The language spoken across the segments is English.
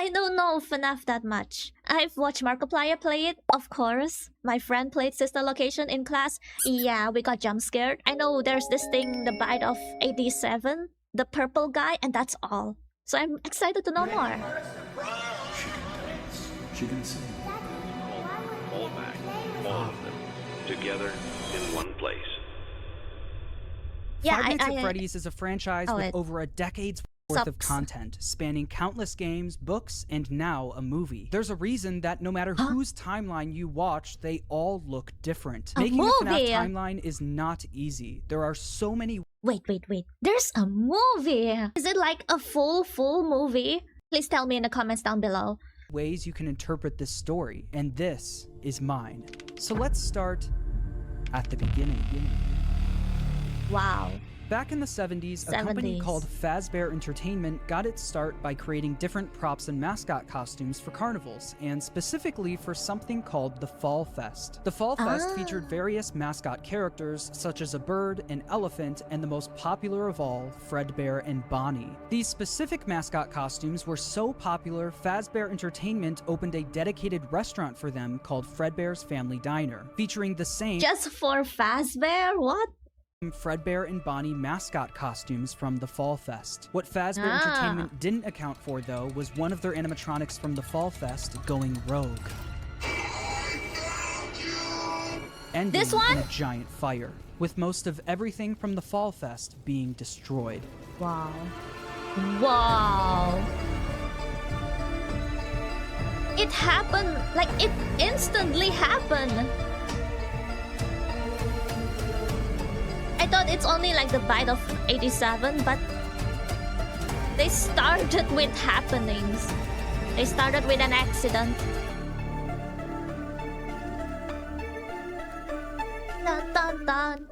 I don't know FNAF that much. I've watched Markiplier play it, of course. My friend played Sister Location in class. Yeah, we got jump scared. I know there's this thing, the bite of 87, the purple guy, and that's all. So I'm excited to know more. She can sing. All back, all of them, together in one place. Yeah, Five Nights at Freddy's is a franchise with over a decade's worth of content, spanning countless games, books, and now a movie. There's a reason that no matter whose timeline you watch, they all look different. Making a FNAF timeline is not easy. There are so many... Wait. There's a movie! Is it like a full movie? Please tell me in the comments down below. Ways you can interpret this story, and this is mine. So let's start at the beginning. Wow. Back in the 70s, a company called Fazbear Entertainment got its start by creating different props and mascot costumes for carnivals, and specifically for something called the Fall Fest. The Fall Fest featured various mascot characters, such as a bird, an elephant, and the most popular of all, Fredbear and Bonnie. These specific mascot costumes were so popular, Fazbear Entertainment opened a dedicated restaurant for them called Fredbear's Family Diner, featuring the same... Just for Fazbear? What? Fredbear and Bonnie mascot costumes from the Fall Fest. What Fazbear Entertainment didn't account for, though, was one of their animatronics from the Fall Fest going rogue. Ending in a giant fire, with most of everything from the Fall Fest being destroyed. Wow. Wow. It happened, like it instantly happened. I thought it's only like the bite of 87, but they started with happenings. They started with an accident. Dun, dun, dun.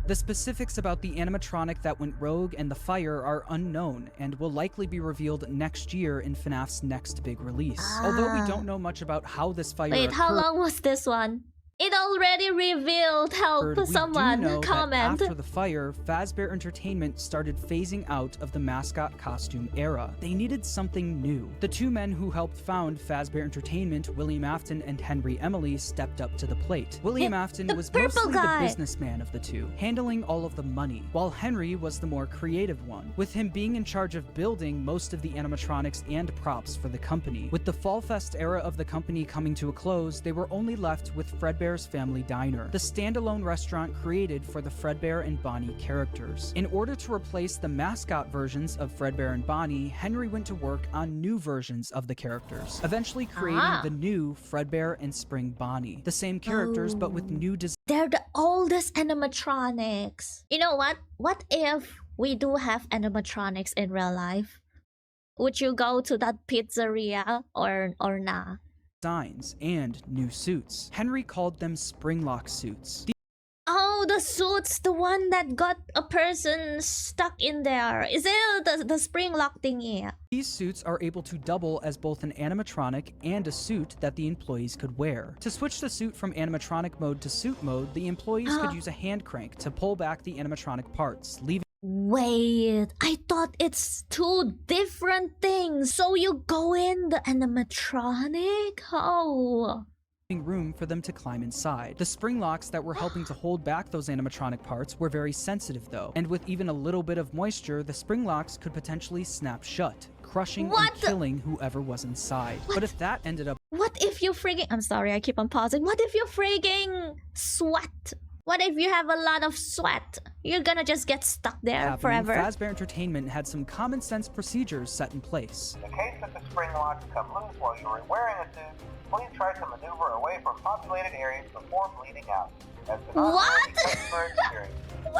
The specifics about the animatronic that went rogue and the fire are unknown and will likely be revealed next year in FNAF's next big release. Although we don't know much about how this fire occurred. Wait, how long was this one? It already revealed. Help someone comment. After the fire, Fazbear Entertainment started phasing out of the mascot costume era. They needed something new. The two men who helped found Fazbear Entertainment, William Afton and Henry Emily, stepped up to the plate. William Afton was mostly the businessman of the two, handling all of the money, while Henry was the more creative one, with him being in charge of building most of the animatronics and props for the company. With the Fall Fest era of the company coming to a close, they were only left with Fredbear's Family Diner, the standalone restaurant created for the Fredbear and Bonnie characters. In order to replace the mascot versions of Fredbear and Bonnie, Henry went to work on new versions of the characters, eventually creating the new Fredbear and Spring Bonnie. The same characters, but with new designs. They're the oldest animatronics. You know what? What if we do have animatronics in real life? Would you go to that pizzeria or nah? Designs and new suits. Henry called them Springlock suits. Oh, the suits, the one that got a person stuck in there. Is it the spring lock thingy? These suits are able to double as both an animatronic and a suit that the employees could wear. To switch the suit from animatronic mode to suit mode, the employees could use a hand crank to pull back the animatronic parts, leaving... Wait, I thought it's two different things. So you go in the animatronic? Oh. Room for them to climb inside. The spring locks that were helping to hold back those animatronic parts were very sensitive though, and with even a little bit of moisture, the spring locks could potentially snap shut, crushing and killing whoever was inside. But if that ended up... What if you frigging... I'm sorry, I keep on pausing. What if you frigging sweat? What if you have a lot of sweat? You're gonna just get stuck there forever. Fazbear Entertainment had some common sense procedures set in place. In case that the spring locks come loose while you're wearing a suit, please try to maneuver away from populated areas before bleeding out. What?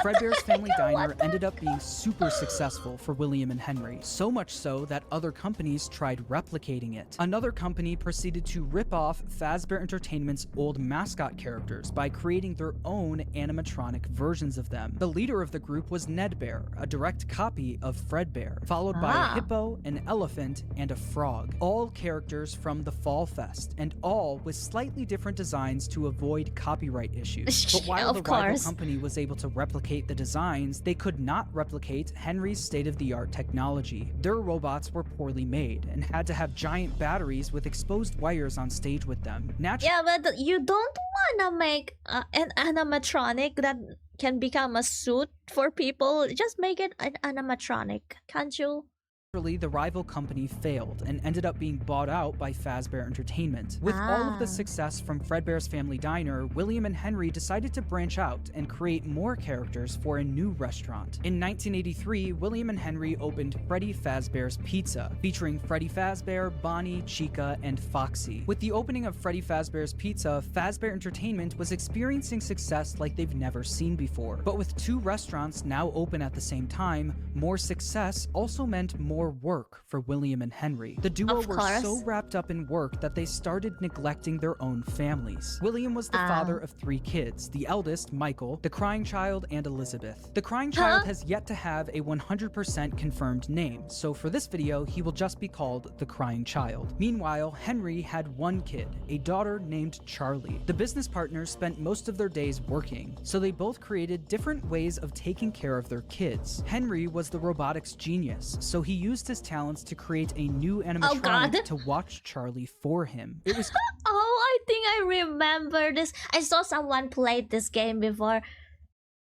Fredbear's Family Diner ended up being super successful for William and Henry, so much so that other companies tried replicating it. Another company proceeded to rip off Fazbear Entertainment's old mascot characters by creating their own animatronic versions of them. The leader of the group was Nedbear, a direct copy of Fredbear, followed by a hippo, an elephant, and a frog. All characters from the Fall Fest, and all with slightly different designs to avoid copyright issues. But while the Of rival course. company was able to replicate the designs, they could not replicate Henry's state-of-the-art technology. Their robots were poorly made and had to have giant batteries with exposed wires on stage with them. Yeah, but you don't wanna make an animatronic that can become a suit for people. Just make it an animatronic, can't you? Naturally, the rival company failed and ended up being bought out by Fazbear Entertainment. With all of the success from Fredbear's Family Diner, William and Henry decided to branch out and create more characters for a new restaurant. In 1983, William and Henry opened Freddy Fazbear's Pizza, featuring Freddy Fazbear, Bonnie, Chica, and Foxy. With the opening of Freddy Fazbear's Pizza, Fazbear Entertainment was experiencing success like they've never seen before. But with two restaurants now open at the same time, more success also meant more work for William and Henry. The duo were so wrapped up in work that they started neglecting their own families. William was the father of 3 kids, the eldest, Michael, the crying child, and Elizabeth. The crying child has yet to have a 100% confirmed name, so for this video, he will just be called the crying child. Meanwhile, Henry had 1 kid, a daughter named Charlie. The business partners spent most of their days working, so they both created different ways of taking care of their kids. Henry was the robotics genius, so he used his talents to create a new animatronic to watch Charlie for him. It was I think I remember this. I saw someone played this game before.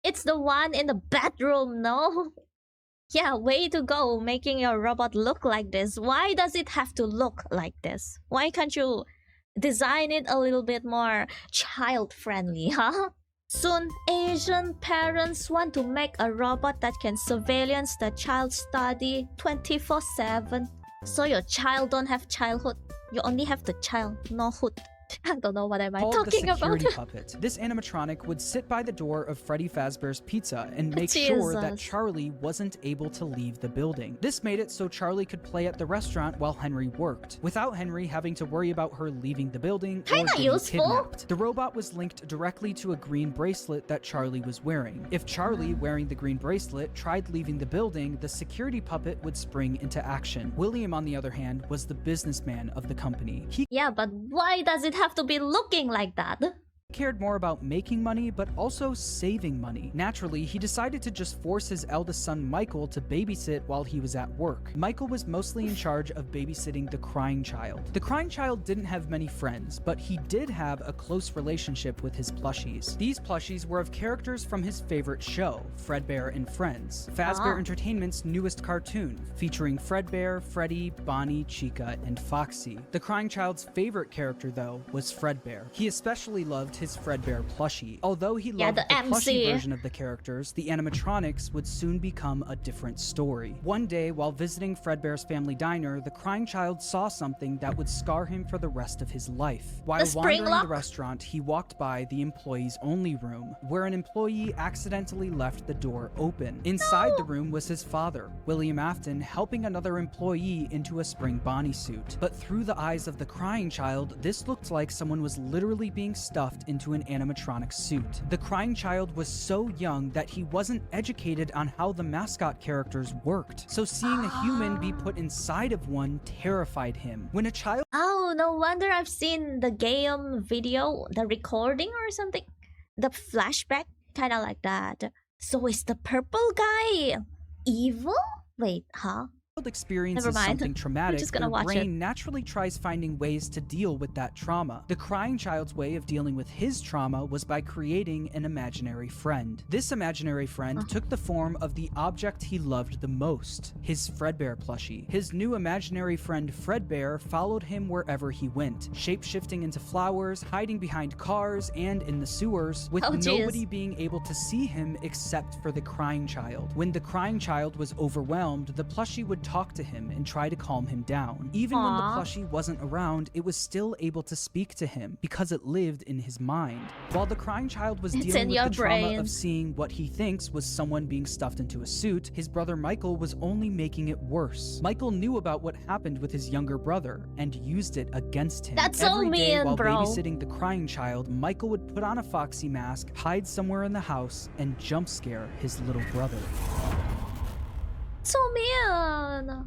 It's the one in the bedroom, no? Yeah, way to go making your robot look like this. Why does it have to look like this? Why can't you design it a little bit more child-friendly, huh? Soon, Asian parents want to make a robot that can surveillance the child's study 24/7. So your child don't have childhood. You only have the child, no hood. I don't know what am I talking the security about. puppet. This animatronic would sit by the door of Freddy Fazbear's Pizza and make sure that Charlie wasn't able to leave the building. This made it so Charlie could play at the restaurant while Henry worked, without Henry having to worry about her leaving the building or getting kidnapped. The robot was linked directly to a green bracelet that Charlie was wearing. If Charlie, wearing the green bracelet, tried leaving the building, the security puppet would spring into action. William, on the other hand, was the businessman of the company. Yeah, but why does it have to be looking like that? Cared more about making money, but also saving money. Naturally, he decided to just force his eldest son Michael to babysit while he was at work. Michael was mostly in charge of babysitting the crying child. The crying child didn't have many friends, but he did have a close relationship with his plushies. These plushies were of characters from his favorite show, Fredbear and Friends, Fazbear Entertainment's newest cartoon, featuring Fredbear, Freddy, Bonnie, Chica, and Foxy. The crying child's favorite character, though, was Fredbear. He especially loved his Fredbear plushie. Although he loved the plushie version of the characters, the animatronics would soon become a different story. One day, while visiting Fredbear's Family Diner, the crying child saw something that would scar him for the rest of his life. While wandering the restaurant, he walked by the employees only room, where an employee accidentally left the door open. Inside the room was his father, William Afton, helping another employee into a spring Bonnie suit. But through the eyes of the crying child, this looked like someone was literally being stuffed into an animatronic suit. The crying child was so young that he wasn't educated on how the mascot characters worked, so seeing a human be put inside of one terrified him. When a child— Oh, no wonder I've seen the game video, the recording or something. The flashback, kind of like that. So is the purple guy evil? Wait, huh? experiences something traumatic, their brain naturally tries finding ways to deal with that trauma. The crying child's way of dealing with his trauma was by creating an imaginary friend. This imaginary friend took the form of the object he loved the most, his Fredbear plushie. His new imaginary friend Fredbear followed him wherever he went, shape-shifting into flowers, hiding behind cars and in the sewers, with nobody being able to see him except for the crying child. When the crying child was overwhelmed, the plushie would talk to him and try to calm him down. Even when the plushie wasn't around, it was still able to speak to him because it lived in his mind. While the crying child was dealing with the trauma of seeing what he thinks was someone being stuffed into a suit, his brother Michael was only making it worse. Michael knew about what happened with his younger brother and used it against him. That's so mean, while babysitting the crying child, Michael would put on a Foxy mask, hide somewhere in the house, and jump scare his little brother. So mean.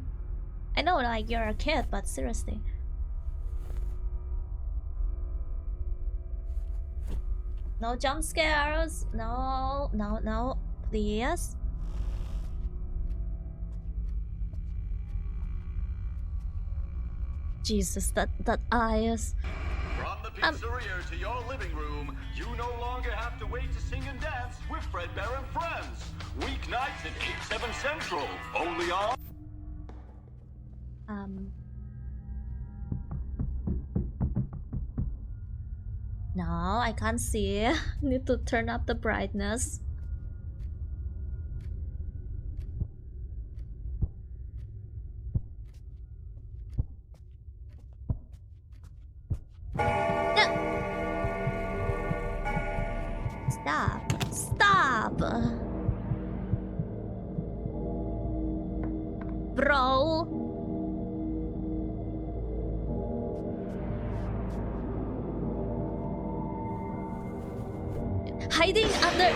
I know, like, you're a kid, but seriously. No jump scares. No, no, no. Please. Jesus, that eyes. From the pizzeria to your living room, you no longer have to wait to sing and dance with Fredbear and Friends. Weeknights at 8, 7 Central. Only on... No, I can't see. Need to turn up the brightness. Stop. Stop. Bro. Hiding under...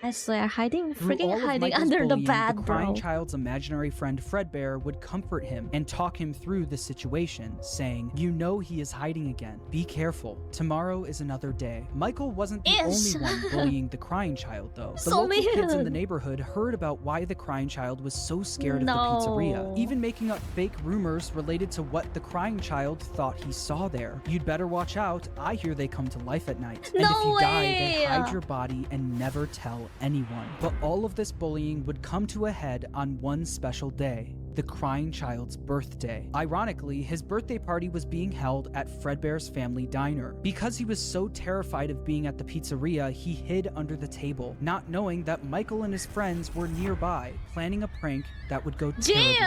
I swear, freaking hiding under the bed, the bro. crying child's imaginary friend Fredbear would comfort him and talk him through the situation, saying, "You know he is hiding again. Be careful. Tomorrow is another day." Michael wasn't the only one bullying the crying child, though. The local kids in the neighborhood heard about why the crying child was so scared of the pizzeria, even making up fake rumors related to what the crying child thought he saw there. "You'd better watch out. I hear they come to life at night. And if you die, they hide your body and never tell anyone." But all of this bullying would come to a head on one special day, the crying child's birthday. Ironically, his birthday party was being held at Fredbear's family diner. Because he was so terrified of being at the pizzeria, he hid under the table, not knowing that Michael and his friends were nearby, planning a prank that would go terribly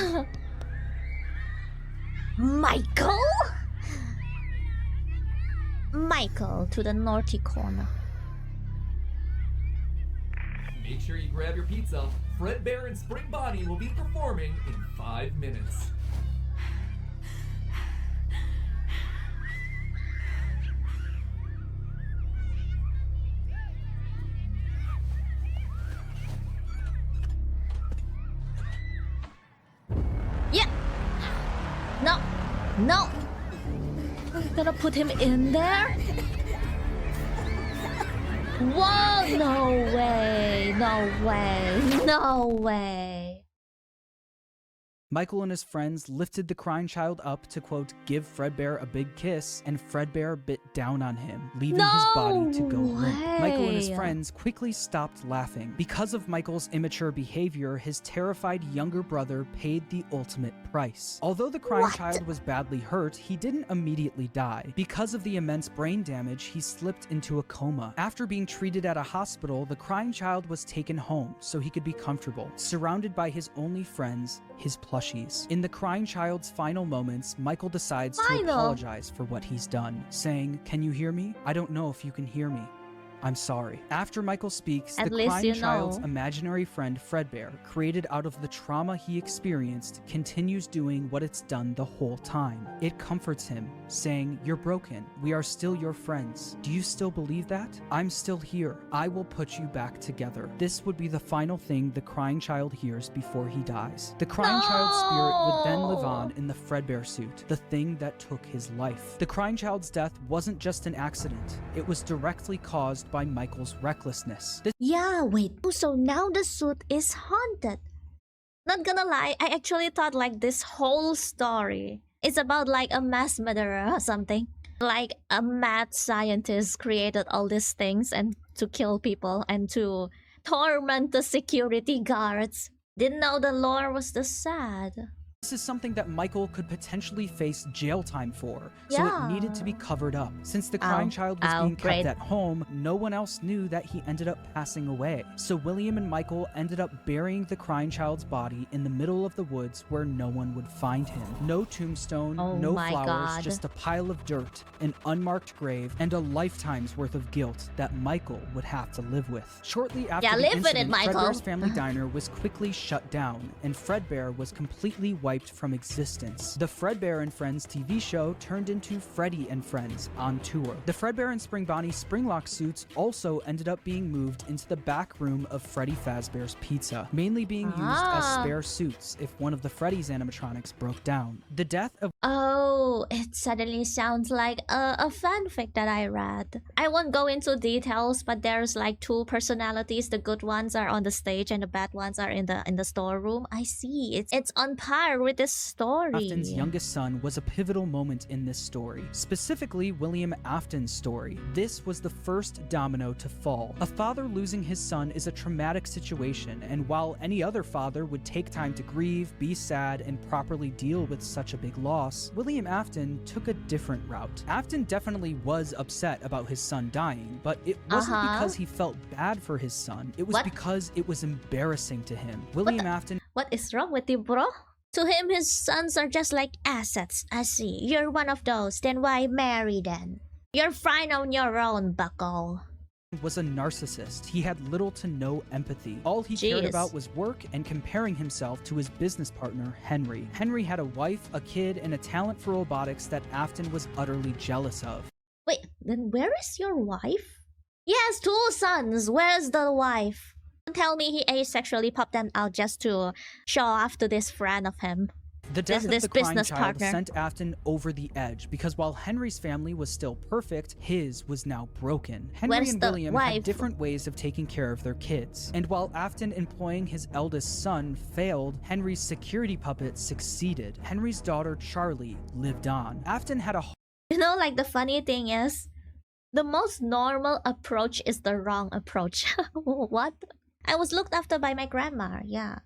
wrong. Michael to the naughty corner. Make sure you grab your pizza. Fredbear and Spring Bonnie will be performing in 5 minutes. Yeah. No. No. I'm gonna put him in there. Whoa, no way, no way, no way. Michael and his friends lifted the crying child up to, quote, give Fredbear a big kiss, and Fredbear bit down on him, leaving his body to go limp. Michael and his friends quickly stopped laughing. Because of Michael's immature behavior, his terrified younger brother paid the ultimate price. Although the crying child was badly hurt, he didn't immediately die. Because of the immense brain damage, he slipped into a coma. After being treated at a hospital, the crying child was taken home so he could be comfortable, surrounded by his only friends, his plushies. In the crying child's final moments, Michael decides to apologize for what he's done, saying, "Can you hear me? I don't know if you can hear me. I'm sorry." After Michael speaks, the crying child's imaginary friend Fredbear, created out of the trauma he experienced, continues doing what it's done the whole time. It comforts him, saying, "You're broken. We are still your friends. Do you still believe that? I'm still here. I will put you back together." This would be the final thing the crying child hears before he dies. The crying child's spirit would then live on in the Fredbear suit, the thing that took his life. The crying child's death wasn't just an accident. It was directly caused by Michael's recklessness. Yeah, wait. So now the suit is haunted. Not gonna lie, I actually thought like this whole story is about like a mass murderer or something. Like a mad scientist created all these things and to kill people and to torment the security guards. Didn't know the lore was this sad. This is something that Michael could potentially face jail time for, so it needed to be covered up. Since the crying child was being kept at home, no one else knew that he ended up passing away. So William and Michael ended up burying the crying child's body in the middle of the woods where no one would find him. No tombstone, no flowers, just a pile of dirt, an unmarked grave, and a lifetime's worth of guilt that Michael would have to live with. Shortly after the incident, Fredbear's family diner was quickly shut down, and Fredbear was completely wiped wiped from existence. The Fredbear and Friends TV show turned into Freddy and Friends on tour. The Fredbear and Spring Bonnie Springlock suits also ended up being moved into the back room of Freddy Fazbear's Pizza, mainly being used as spare suits if one of the Freddy's animatronics broke down. The death of Oh, it suddenly sounds like a fanfic that I read. I won't go into details, but there's like two personalities. The good ones are on the stage and the bad ones are in the storeroom. I see. It's on par with this story. Afton's youngest son was a pivotal moment in this story, specifically William Afton's story. This was the first domino to fall. A father losing his son is a traumatic situation, and while any other father would take time to grieve, be sad, and properly deal with such a big loss, William Afton took a different route. Afton definitely was upset about his son dying, but it wasn't because he felt bad for his son. It was because it was embarrassing to him. William Afton... What is wrong with you, bro? To him, his sons are just like assets. I see. You're one of those. Then why marry then? You're fine on your own, bucko. Was a narcissist. He had little to no empathy. All he cared about was work and comparing himself to his business partner, Henry. Henry had a wife, a kid, and a talent for robotics that Afton was utterly jealous of. Wait, then where is your wife? He has two sons. Where's the wife? Don't tell me he asexually popped them out just to show off to this friend of him. The death of the crime business child partner sent Afton over the edge because while Henry's family was still perfect, his was now broken. Henry and William had different ways of taking care of their kids. And while Afton employing his eldest son failed, Henry's security puppet succeeded. Henry's daughter, Charlie, lived on. Afton had a... You know, like the funny thing is, the most normal approach is the wrong approach. What? I was looked after by my grandma, yeah.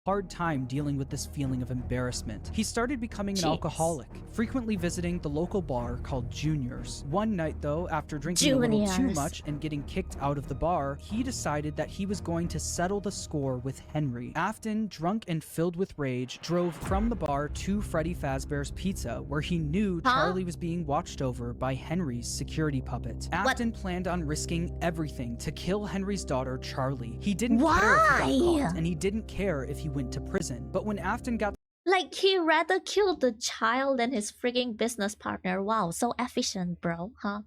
Hard time dealing with this feeling of embarrassment. He started becoming an alcoholic, frequently visiting the local bar called Junior's. One night though, after drinking a little too much and getting kicked out of the bar, he decided that he was going to settle the score with Henry. Afton, drunk and filled with rage, drove from the bar to Freddy Fazbear's Pizza, where he knew Charlie was being watched over by Henry's security puppet. Afton planned on risking everything to kill Henry's daughter, Charlie. He didn't care if he got caught, and he didn't care if he went to prison. But when Afton got... Like, he rather killed the child than his freaking business partner. Wow, so efficient, bro, huh?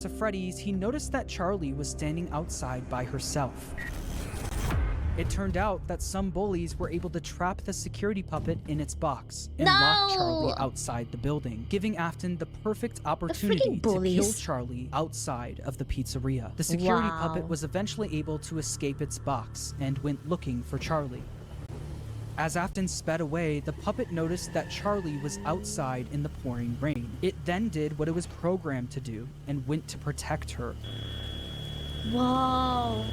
To Freddy's, he noticed that Charlie was standing outside by herself. It turned out that some bullies were able to trap the security puppet in its box and lock Charlie outside the building, giving Afton the perfect opportunity to kill Charlie outside of the pizzeria. The security puppet was eventually able to escape its box and went looking for Charlie. As Afton sped away, the puppet noticed that Charlie was outside in the pouring rain. It then did what it was programmed to do and went to protect her. Whoa.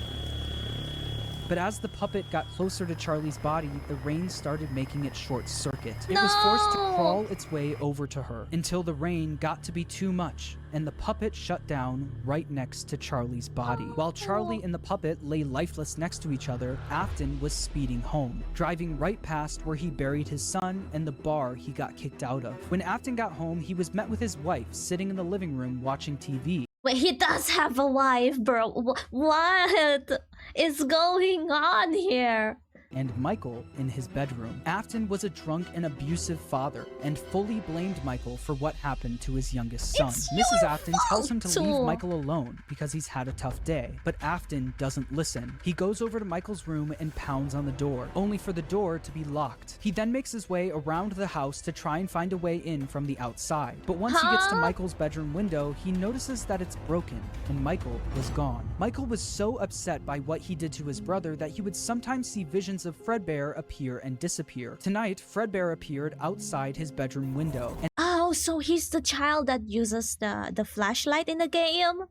But as the puppet got closer to Charlie's body, the rain started making it short circuit. It was forced to crawl its way over to her until the rain got to be too much and the puppet shut down right next to Charlie's body. While Charlie and the puppet lay lifeless next to each other, Afton was speeding home, driving right past where he buried his son and the bar he got kicked out of. When Afton got home, he was met with his wife sitting in the living room watching TV. Wait, he does have a wife, bro. What is going on here? And Michael in his bedroom. Afton was a drunk and abusive father and fully blamed Michael for what happened to his youngest son. Mrs. Afton tells him to leave Michael alone because he's had a tough day, but Afton doesn't listen. He goes over to Michael's room and pounds on the door, only for the door to be locked. He then makes his way around the house to try and find a way in from the outside. But once he gets to Michael's bedroom window, he notices that it's broken and Michael was gone. Michael was so upset by what he did to his brother that he would sometimes see visions of Fredbear appear and disappear. Tonight, Fredbear appeared outside his bedroom window. Oh, so he's the child that uses the flashlight in the game?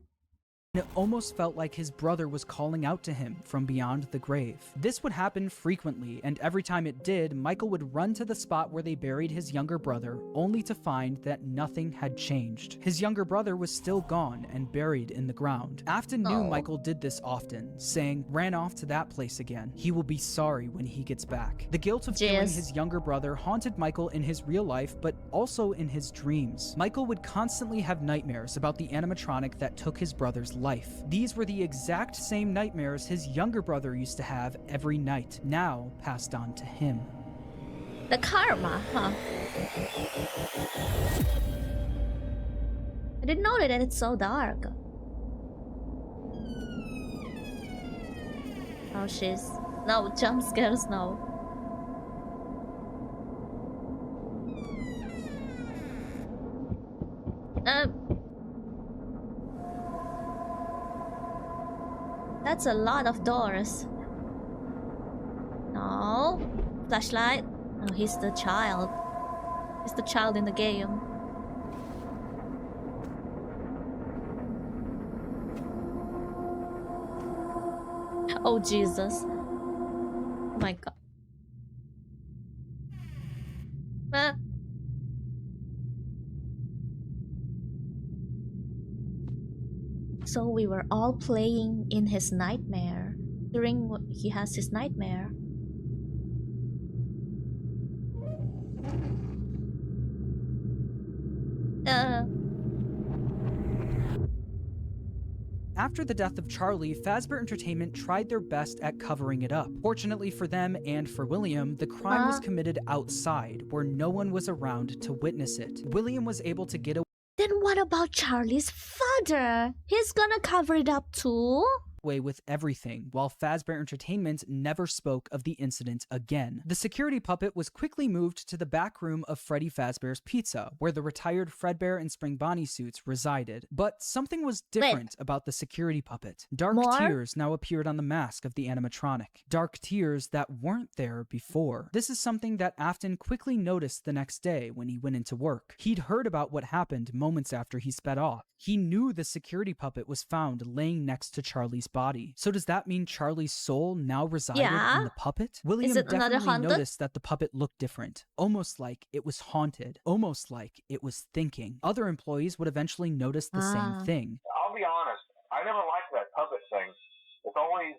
It almost felt like his brother was calling out to him from beyond the grave. This would happen frequently, and every time it did, Michael would run to the spot where they buried his younger brother, only to find that nothing had changed. His younger brother was still gone and buried in the ground. Afton knew Michael did this often, saying, "Ran off to that place again. He will be sorry when he gets back." The guilt of killing his younger brother haunted Michael in his real life, but also in his dreams. Michael would constantly have nightmares about the animatronic that took his brother's life. These were the exact same nightmares his younger brother used to have every night, now passed on to him. The karma, huh? I didn't know that it's so dark. Oh, she's... No, jump scares, no. That's a lot of doors. No. Flashlight. Oh, he's the child. He's the child in the game. Oh, Jesus. Oh my God. So we were all playing in his nightmare. During he has his nightmare. After the death of Charlie, Fazbear Entertainment tried their best at covering it up. Fortunately for them and for William, the crime was committed outside, where no one was around to witness it. William was able to get away. Then what about Charlie's father? He's gonna cover it up too? With everything, while Fazbear Entertainment never spoke of the incident again. The security puppet was quickly moved to the back room of Freddy Fazbear's Pizza, where the retired Fredbear and Spring Bonnie suits resided. But something was different about the security puppet. Dark tears now appeared on the mask of the animatronic. Dark tears that weren't there before. This is something that Afton quickly noticed the next day when he went into work. He'd heard about what happened moments after he sped off. He knew the security puppet was found laying next to Charlie's body. So does that mean Charlie's soul now resided in the puppet? William definitely noticed that the puppet looked different, almost like it was haunted, almost like it was thinking. Other employees would eventually notice the same thing. I'll be honest, I never liked that puppet thing. It's always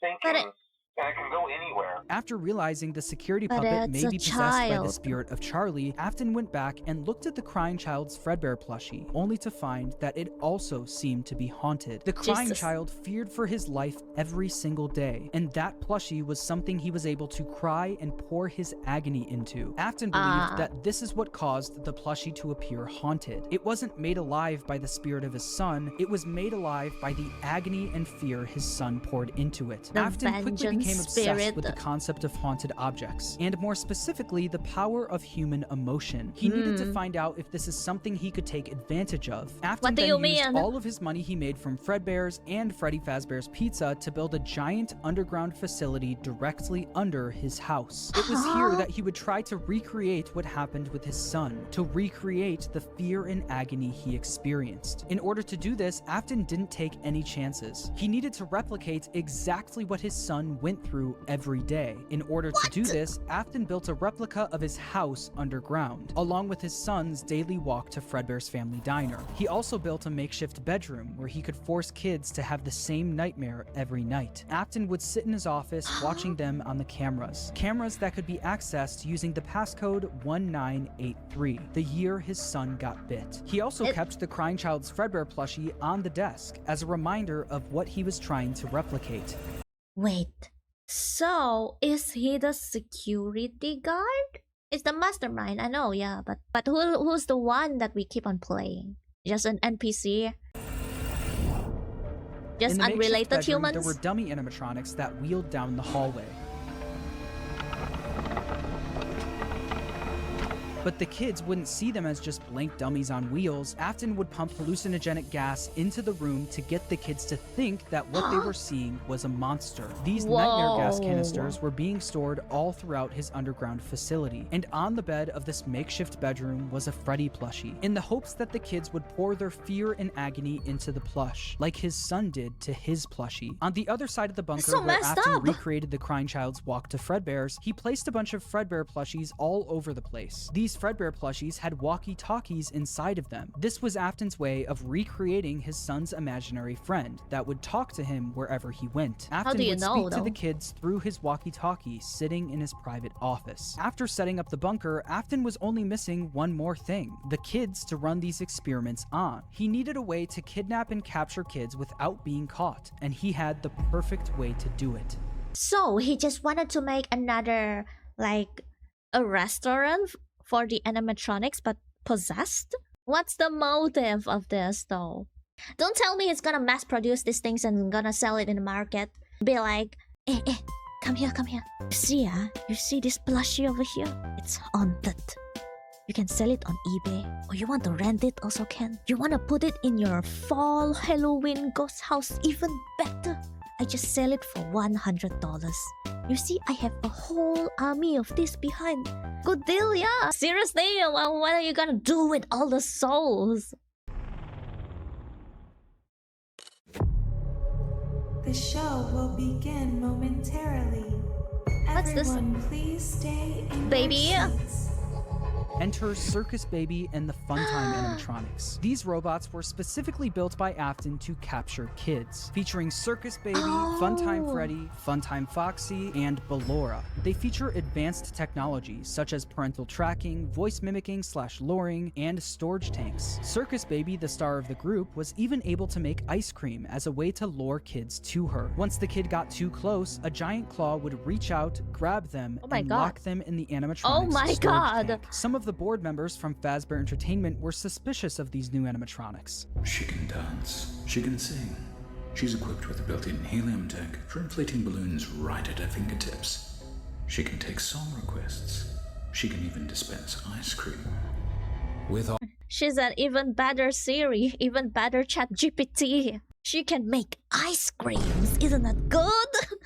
thinking, and it can go anywhere. After realizing the security puppet may be possessed by the spirit of Charlie, Afton went back and looked at the crying child's Fredbear plushie, only to find that it also seemed to be haunted. The crying child feared for his life every single day, and that plushie was something he was able to cry and pour his agony into. Afton believed that this is what caused the plushie to appear haunted. It wasn't made alive by the spirit of his son, it was made alive by the agony and fear his son poured into it. Afton quickly became obsessed with the concept of haunted objects, and more specifically, the power of human emotion. He needed to find out if this is something he could take advantage of. Afton then used all of his money he made from Fredbear's and Freddy Fazbear's Pizza to build a giant underground facility directly under his house. It was here that he would try to recreate what happened with his son, to recreate the fear and agony he experienced. In order to do this, Afton didn't take any chances. He needed to replicate exactly what his son went through every day. In order to do this, Afton built a replica of his house underground, along with his son's daily walk to Fredbear's family diner. He also built a makeshift bedroom where he could force kids to have the same nightmare every night. Afton would sit in his office watching them on the cameras that could be accessed using the passcode 1983, the year his son got bit. He also kept the crying child's Fredbear plushie on the desk as a reminder of what he was trying to replicate. Wait. So, is he the security guard? It's the mastermind, I know, yeah, but who's the one that we keep on playing? Just an NPC? Just unrelated humans? There were dummy animatronics that wheeled down the hallway. But the kids wouldn't see them as just blank dummies on wheels. Afton would pump hallucinogenic gas into the room to get the kids to think that what they were seeing was a monster. These nightmare gas canisters were being stored all throughout his underground facility, and on the bed of this makeshift bedroom was a Freddy plushie, in the hopes that the kids would pour their fear and agony into the plush, like his son did to his plushie. On the other side of the bunker, where Afton recreated the crying child's walk to Fredbear's, he placed a bunch of Fredbear plushies all over the place. These Fredbear plushies had walkie-talkies inside of them. This was Afton's way of recreating his son's imaginary friend that would talk to him wherever he went. Afton would speak to the kids through his walkie-talkie sitting in his private office. After setting up the bunker, Afton was only missing one more thing: the kids to run these experiments on. He needed a way to kidnap and capture kids without being caught, and he had the perfect way to do it. So he just wanted to make another, like, a restaurant for the animatronics but possessed? What's the motive of this though? Don't tell me it's gonna mass produce these things and gonna sell it in the market. Be like, come here, come here. You see this plushie over here? It's haunted. You can sell it on eBay, or you want to rent it also can. You want to put it in your fall Halloween ghost house, even better. I just sell it for $100. You see, I have a whole army of this behind. Good deal, yeah. Seriously, what are you gonna do with all the souls? The show will begin momentarily. What's this? Everyone, please stay in Baby? your seats. Enter Circus Baby and the Funtime animatronics. These robots were specifically built by Afton to capture kids, featuring Circus Baby, Funtime Freddy, Funtime Foxy, and Ballora. They feature advanced technology such as parental tracking, voice mimicking / luring, and storage tanks. Circus Baby, the star of the group, was even able to make ice cream as a way to lure kids to her. Once the kid got too close, a giant claw would reach out, grab them, and lock them in the animatronics storage tank. Some of the board members from Fazbear Entertainment were suspicious of these new animatronics. She can dance. She can sing. She's equipped with a built-in helium tank for inflating balloons right at her fingertips. She can take song requests. She can even dispense ice cream. With all She's an even better Siri, even better ChatGPT. She can make ice creams. Isn't that good?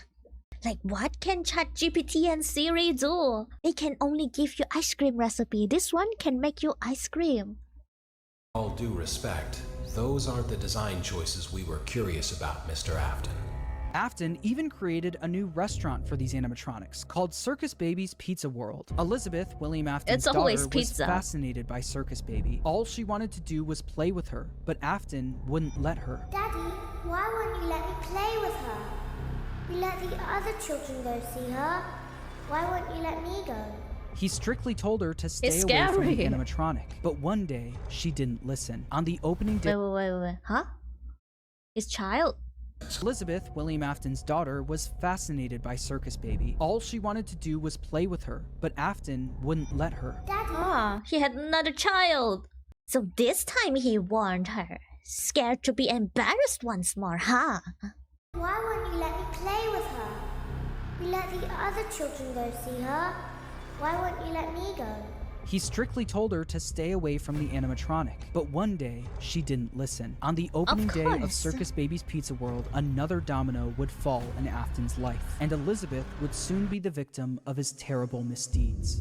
Like, what can ChatGPT and Siri do? They can only give you ice cream recipe. This one can make you ice cream. All due respect, those aren't the design choices we were curious about, Mr. Afton. Afton even created a new restaurant for these animatronics called Circus Baby's Pizza World. Elizabeth, William Afton's daughter, was fascinated by Circus Baby. All she wanted to do was play with her, but Afton wouldn't let her. Daddy, why won't you let me play with her? We let the other children go see her. Why won't you let me go? He strictly told her to stay away from the animatronic, but one day she didn't listen. On the opening day, Wait. Huh? His child? Elizabeth, William Afton's daughter, was fascinated by Circus Baby. All she wanted to do was play with her, but Afton wouldn't let her. Daddy. He had another child. So this time he warned her. Scared to be embarrassed once more, huh? Why won't you let me play with her? We let the other children go see her. Why won't you let me go? He strictly told her to stay away from the animatronic, but one day she didn't listen. On the opening day of Circus Baby's Pizza World, another domino would fall in Afton's life, and Elizabeth would soon be the victim of his terrible misdeeds.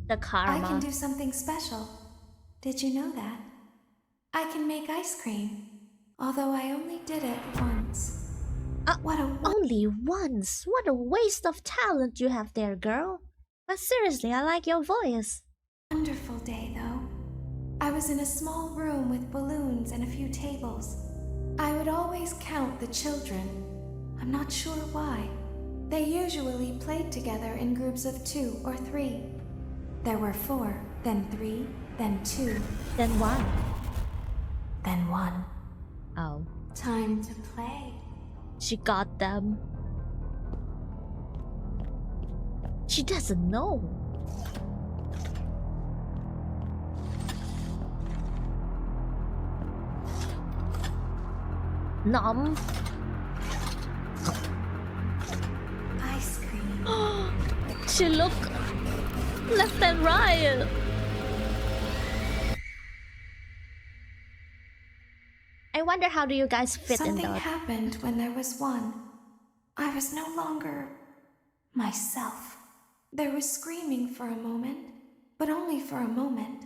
The karma. I can do something special. Did you know that? I can make ice cream, although I only did it once. Only once? What a waste of talent you have there, girl. But seriously, I like your voice. Wonderful day, though. I was in a small room with balloons and a few tables. I would always count the children. I'm not sure why. They usually played together in groups of 2 or 3. There were 4, then 3, then 2. Then 1. Then 1. Oh. Time to play. She got them. She doesn't know. Nom. Ice cream. She looked left and right. I wonder how do you guys fit in Something that? happened when there was 1. I was no longer myself. There was screaming for a moment, but only for a moment.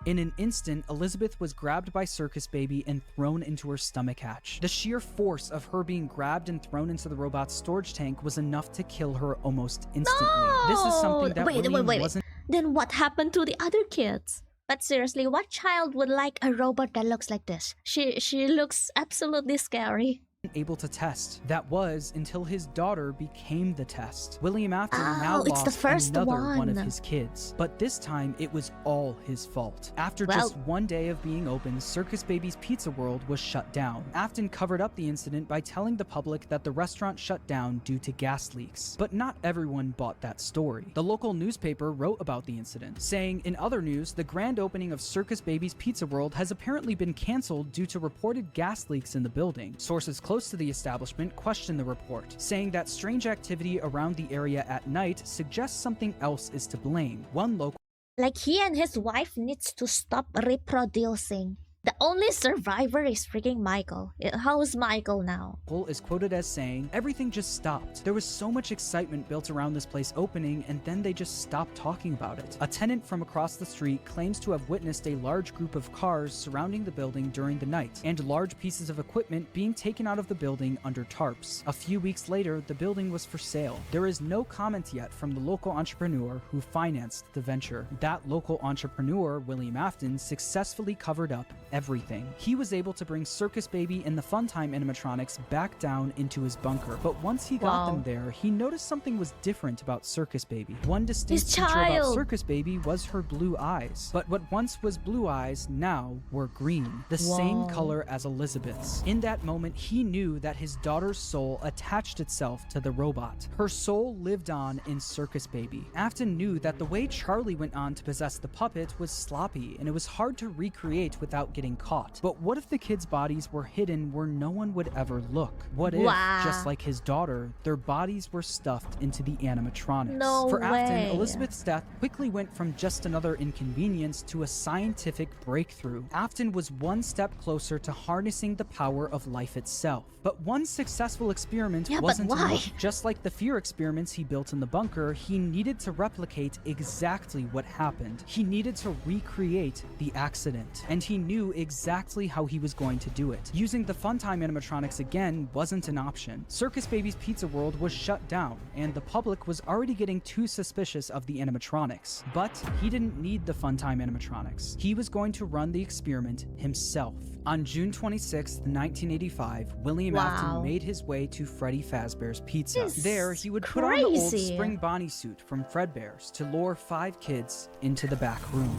In an instant, Elizabeth was grabbed by Circus Baby and thrown into her stomach hatch. The sheer force of her being grabbed and thrown into the robot's storage tank was enough to kill her almost instantly. No! This is something that wait. wasn't... Then what happened to the other kids? But seriously, what child would like a robot that looks like this? She looks absolutely scary. able to test. That was until his daughter became the test. William Afton now it's lost the first another one of one. his kids, but this time it was all his fault. After just one day of being open, Circus Baby's Pizza World was shut down. Afton covered up the incident by telling the public that the restaurant shut down due to gas leaks, but not everyone bought that story. The local newspaper wrote about the incident, saying, in other news, the grand opening of Circus Baby's Pizza World has apparently been canceled due to reported gas leaks in the building. Sources close to the establishment questioned the report, saying that strange activity around the area at night suggests something else is to blame. One local Like, he and his wife needs to stop reproducing. The only survivor is freaking Michael. How's Michael now? is quoted as saying, everything just stopped. There was so much excitement built around this place opening, and then they just stopped talking about it. A tenant from across the street claims to have witnessed a large group of cars surrounding the building during the night, and large pieces of equipment being taken out of the building under tarps. A few weeks later, the building was for sale. There is no comment yet from the local entrepreneur who financed the venture. That local entrepreneur, William Afton, successfully covered up everything. He was able to bring Circus Baby and the Funtime animatronics back down into his bunker, but once he got them there, he noticed something was different about Circus Baby. One distinct feature about Circus Baby was her blue eyes, but what once was blue eyes now were green, the same color as Elizabeth's. In that moment, he knew that his daughter's soul attached itself to the robot. Her soul lived on in Circus Baby. Afton knew that the way Charlie went on to possess the puppet was sloppy, and it was hard to recreate without getting caught. But what if the kids' bodies were hidden where no one would ever look? What if, just like his daughter, their bodies were stuffed into the animatronics? For Afton, Elizabeth's death quickly went from just another inconvenience to a scientific breakthrough. Afton was one step closer to harnessing the power of life itself. But one successful experiment wasn't enough. Just like the fear experiments he built in the bunker, he needed to replicate exactly what happened. He needed to recreate the accident, and he knew exactly how he was going to do it. Using the Funtime animatronics again wasn't an option. Circus Baby's Pizza World was shut down, and the public was already getting too suspicious of the animatronics. But he didn't need the Funtime animatronics. He was going to run the experiment himself. On June 26, 1985, William Afton made his way to Freddy Fazbear's Pizza. There, he would put on the old Spring Bonnie suit from Fredbear's to lure 5 kids into the back room.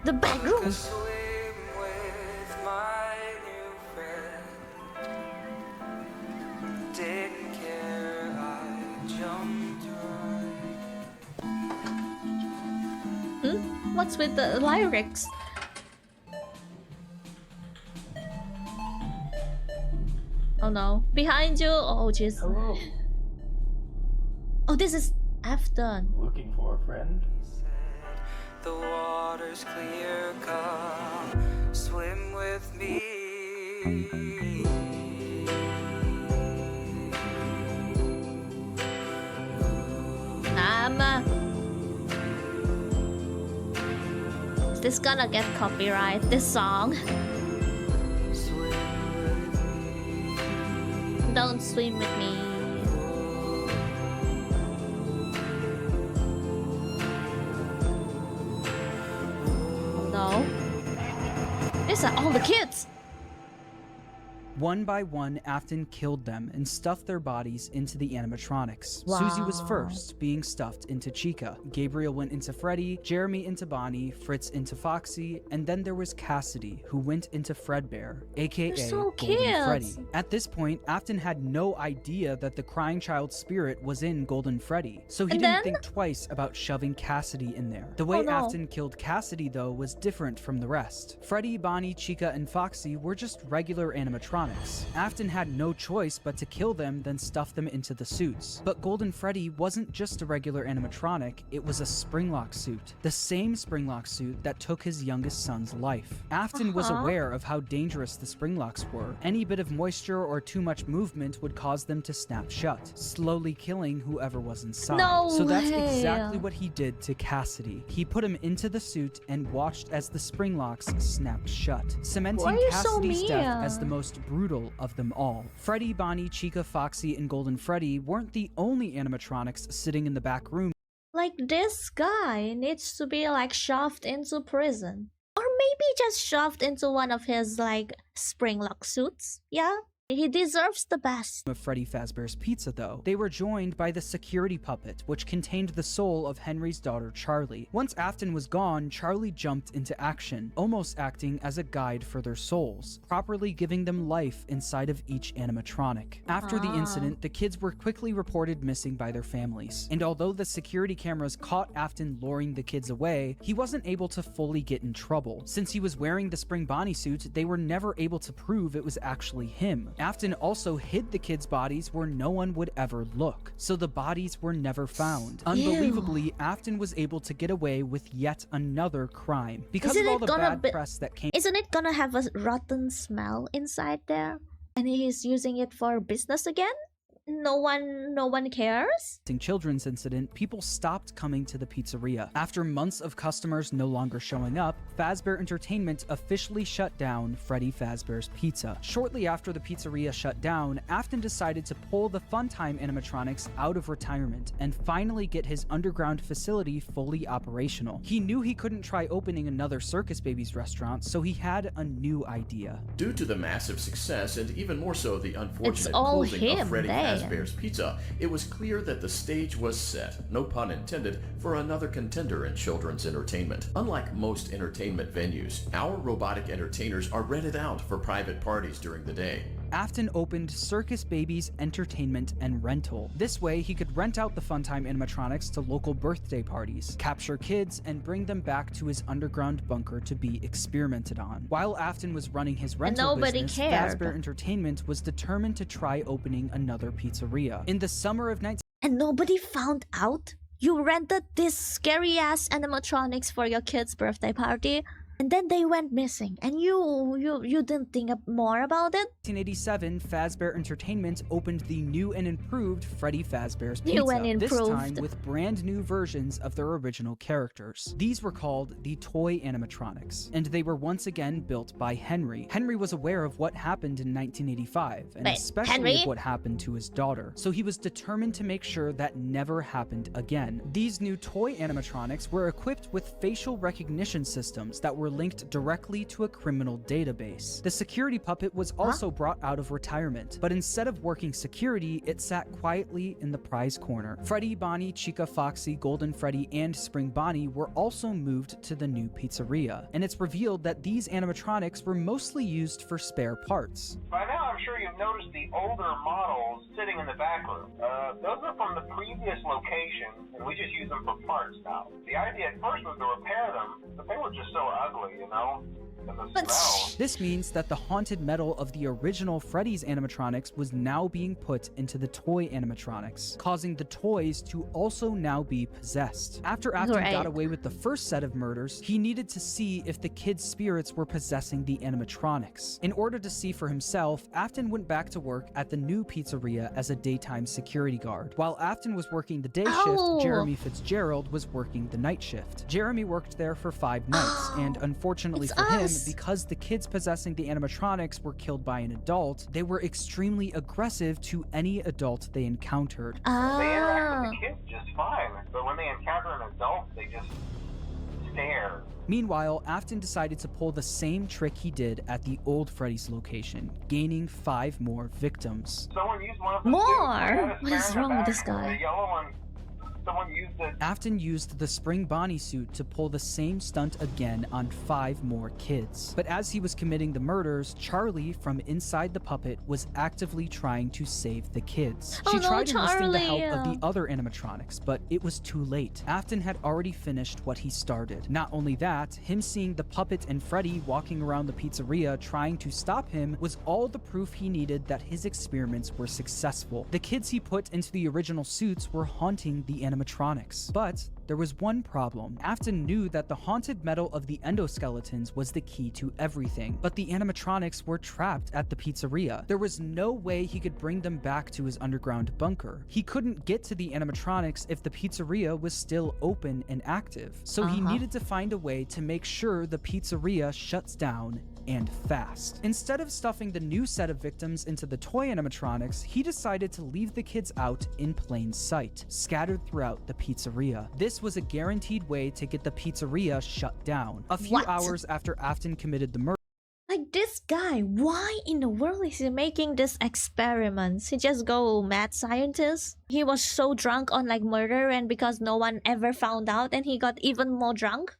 The back room? What's with the lyrics? Oh no. Behind you? Oh jeez. Hello. Oh, this is Afton. Looking for a friend? The water's clear, come swim with me. Is this gonna get copyright, this song? Don't swim with me. No. These are all the kids! One by one, Afton killed them and stuffed their bodies into the animatronics. Susie was first, being stuffed into Chica. Gabriel went into Freddy, Jeremy into Bonnie, Fritz into Foxy, and then there was Cassidy, who went into Fredbear, aka Golden Freddy. At this point, Afton had no idea that the crying child spirit was in Golden Freddy, so he didn't think twice about shoving Cassidy in there. The way Afton killed Cassidy, though, was different from the rest. Freddy, Bonnie, Chica, and Foxy were just regular animatronics. Afton had no choice but to kill them, then stuff them into the suits. But Golden Freddy wasn't just a regular animatronic, it was a Springlock suit. The same Springlock suit that took his youngest son's life. Afton was aware of how dangerous the Springlocks were. Any bit of moisture or too much movement would cause them to snap shut, slowly killing whoever was inside. So that's exactly what he did to Cassidy. He put him into the suit and watched as the Springlocks snapped shut, cementing Cassidy's death as the most brutal of them all. Freddy, Bonnie, Chica, Foxy, and Golden Freddy weren't the only animatronics sitting in the back room. Like, this guy needs to be like shoved into prison. Or maybe just shoved into one of his like Springlock suits. Yeah? He deserves the best. Of Freddy Fazbear's Pizza, though. They were joined by the security puppet, which contained the soul of Henry's daughter, Charlie. Once Afton was gone, Charlie jumped into action, almost acting as a guide for their souls, properly giving them life inside of each animatronic. After the incident, the kids were quickly reported missing by their families, and although the security cameras caught Afton luring the kids away, he wasn't able to fully get in trouble. Since he was wearing the Spring Bonnie suit, they were never able to prove it was actually him. Afton also hid the kids' bodies where no one would ever look, so the bodies were never found. Unbelievably, Afton was able to get away with yet another crime. Because of all the bad press that came— Isn't it gonna have a rotten smell inside there? And he's using it for business again? No one cares? Children's incident, people stopped coming to the pizzeria. After months of customers no longer showing up, Fazbear Entertainment officially shut down Freddy Fazbear's Pizza. Shortly after the pizzeria shut down, Afton decided to pull the Funtime animatronics out of retirement and finally get his underground facility fully operational. He knew he couldn't try opening another Circus Babies restaurant, so he had a new idea. Due to the massive success and even more so the unfortunate closing of Freddy Fazbear's Pizza, it was clear that the stage was set, no pun intended, for another contender in children's entertainment. Unlike most entertainment venues, our robotic entertainers are rented out for private parties during the day. Afton opened Circus Babies Entertainment and Rental. This way, he could rent out the Funtime animatronics to local birthday parties, capture kids, and bring them back to his underground bunker to be experimented on. While Afton was running his rental business, Fazbear Entertainment was determined to try opening another pizzeria. In the summer of And nobody found out? You rented these scary-ass animatronics for your kid's birthday party? And then they went missing, and you didn't think more about it? 1987, Fazbear Entertainment opened the new and improved Freddy Fazbear's Pizza, New and improved. this time with brand new versions of their original characters. These were called the Toy Animatronics, and they were once again built by Henry. Henry was aware of what happened in 1985, and especially of what happened to his daughter, so he was determined to make sure that never happened again. These new toy animatronics were equipped with facial recognition systems that were linked directly to a criminal database. The security puppet was also brought out of retirement, but instead of working security, it sat quietly in the prize corner. Freddy, Bonnie, Chica, Foxy, Golden Freddy, and Spring Bonnie were also moved to the new pizzeria, and it's revealed that these animatronics were mostly used for spare parts. By now, I'm sure you've noticed the older models sitting in the back room. Those are from the previous location, and we just use them for parts now. The idea at first was to repair them, but they were just so ugly, you know? This means that the haunted metal of the original Freddy's animatronics was now being put into the toy animatronics, causing the toys to also now be possessed. After Afton got away with the first set of murders, he needed to see if the kids' spirits were possessing the animatronics. In order to see for himself, Afton went back to work at the new pizzeria as a daytime security guard. While Afton was working the day shift, Jeremy Fitzgerald was working the night shift. Jeremy worked there for 5 nights, and unfortunately for him, because the kids possessing the animatronics were killed by an adult, they were extremely aggressive to any adult they encountered. They interact with the kids just fine, but when they encounter an adult, they just stare. Meanwhile, Afton decided to pull the same trick he did at the old Freddy's location, gaining 5 more victims. Someone used one of the More? What is wrong with this guy? The yellow one. Someone used it. Afton used the Spring Bonnie suit to pull the same stunt again on 5 more kids. But as he was committing the murders, Charlie from inside the puppet was actively trying to save the kids. She tried enlisting the help of the other animatronics, but it was too late. Afton had already finished what he started. Not only that, him seeing the puppet and Freddy walking around the pizzeria trying to stop him was all the proof he needed that his experiments were successful. The kids he put into the original suits were haunting the animatronics. But there was one problem. Afton knew that the haunted metal of the endoskeletons was the key to everything, but the animatronics were trapped at the pizzeria. There was no way he could bring them back to his underground bunker. He couldn't get to the animatronics if the pizzeria was still open and active, so he needed to find a way to make sure the pizzeria shuts down and fast. Instead of stuffing the new set of victims into the toy animatronics, he decided to leave the kids out in plain sight, scattered throughout the pizzeria. This was a guaranteed way to get the pizzeria shut down. A few hours after Afton committed the murder, like Like, this guy, why in the world is he making these experiments? He just go mad scientist? He was so drunk on like murder, and because no one ever found out, and he got even more drunk?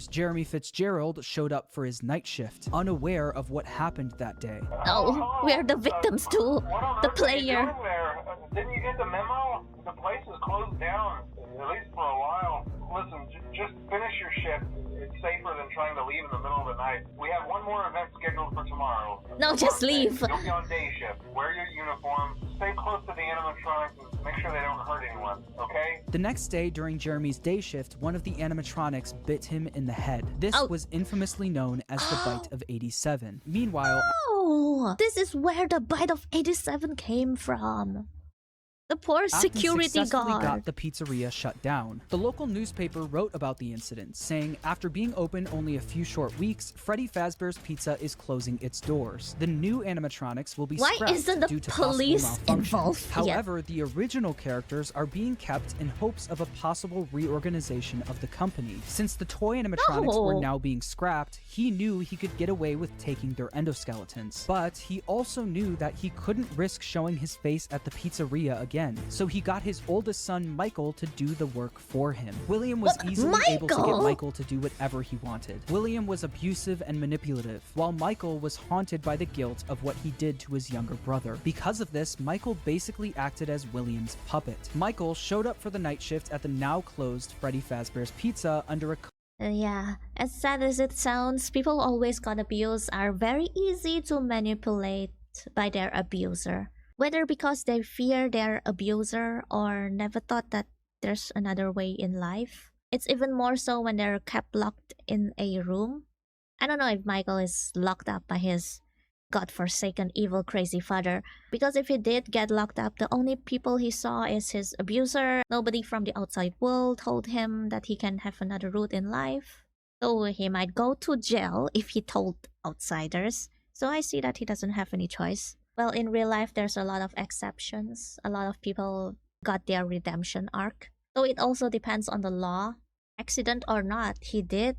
Jeremy Fitzgerald showed up for his night shift, unaware of what happened that day. Oh, we're the victims too. The player. Didn't you get the memo? The place is closed down, at least for a while. Listen, just finish your shift. It's safer than trying to leave in the middle of the night. We have one more event scheduled for tomorrow. No, just leave. You'll be on day shift. Wear your uniform. Stay close to the animatronics and make sure they don't hurt anyone, okay? The next day, during Jeremy's day shift, one of the animatronics bit him in the head. This was infamously known as the Bite of 87. Meanwhile... Oh, this is where the Bite of 87 came from. The poor security guard got the pizzeria shut down. The local newspaper wrote about the incident, saying after being open only a few short weeks, Freddy Fazbear's Pizza is closing its doors. The new animatronics will be scrapped due to police involved? However, the original characters are being kept in hopes of a possible reorganization of the company. Since the toy animatronics were now being scrapped, he knew he could get away with taking their endoskeletons. But he also knew that he couldn't risk showing his face at the pizzeria again. So he got his oldest son, Michael, to do the work for him. William was easily able to get Michael to do whatever he wanted. William was abusive and manipulative, while Michael was haunted by the guilt of what he did to his younger brother. Because of this, Michael basically acted as William's puppet. Michael showed up for the night shift at the now closed Freddy Fazbear's Pizza under a... Yeah, as sad as it sounds, people who always got abused are very easy to manipulate by their abuser. Whether because they fear their abuser or never thought that there's another way in life. It's even more so when they're kept locked in a room. I don't know if Michael is locked up by his godforsaken evil crazy father, because if he did get locked up, the only people he saw is his abuser. Nobody from the outside world told him that he can have another route in life. So he might go to jail if he told outsiders. So I see that he doesn't have any choice. Well, in real life, there's a lot of exceptions. A lot of people got their redemption arc. So it also depends on the law. Accident or not, he did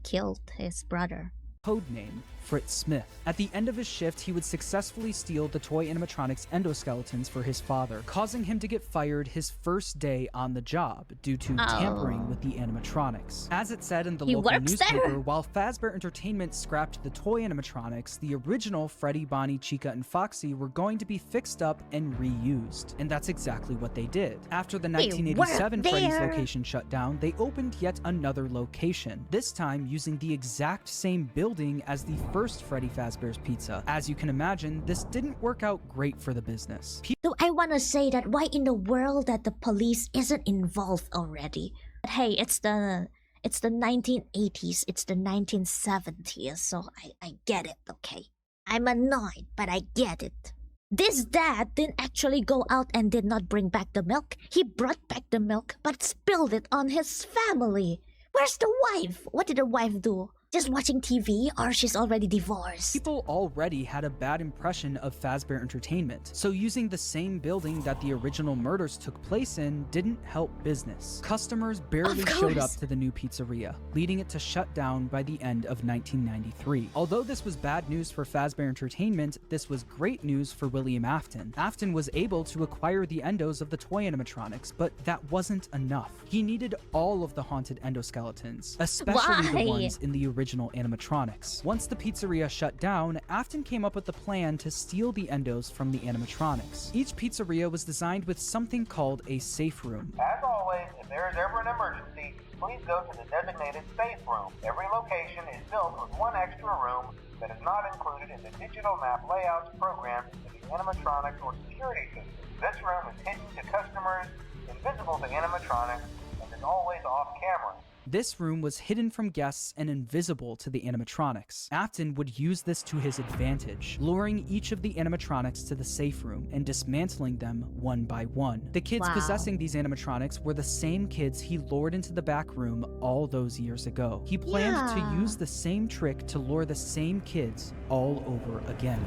killed his brother. Codename Fritz Smith. At the end of his shift, he would successfully steal the toy animatronics endoskeletons for his father, causing him to get fired his first day on the job due to tampering with the animatronics. As it said in the local newspaper, while Fazbear Entertainment scrapped the toy animatronics, the original Freddy, Bonnie, Chica, and Foxy were going to be fixed up and reused. And that's exactly what they did. After the 1987 Freddy's location shut down, they opened yet another location, this time using the exact same building as the first Freddy Fazbear's Pizza. As you can imagine, this didn't work out great for the business. So I want to say that why in the world that the police isn't involved already? But hey, it's the 1980s, it's the 1970s, so I get it, okay? I'm annoyed, but I get it. This dad didn't actually go out and did not bring back the milk. He brought back the milk, but spilled it on his family. Where's the wife? What did the wife do? Just watching TV, or she's already divorced? People already had a bad impression of Fazbear Entertainment, so using the same building that the original murders took place in didn't help business. Customers barely showed up to the new pizzeria, leading it to shut down by the end of 1993. Although this was bad news for Fazbear Entertainment, this was great news for William Afton. Afton was able to acquire the endos of the toy animatronics, but that wasn't enough. He needed all of the haunted endoskeletons, especially the ones in the original animatronics. Once the pizzeria shut down, Afton came up with the plan to steal the endos from the animatronics. Each pizzeria was designed with something called a safe room. As always, if there is ever an emergency, please go to the designated safe room. Every location is built with one extra room that is not included in the digital map layouts programmed into the animatronics or security system. This room is hidden to customers, invisible to animatronics, and is always off camera. This room was hidden from guests and invisible to the animatronics. Afton would use this to his advantage, luring each of the animatronics to the safe room and dismantling them one by one. The kids possessing these animatronics were the same kids he lured into the back room all those years ago. He planned to use the same trick to lure the same kids all over again.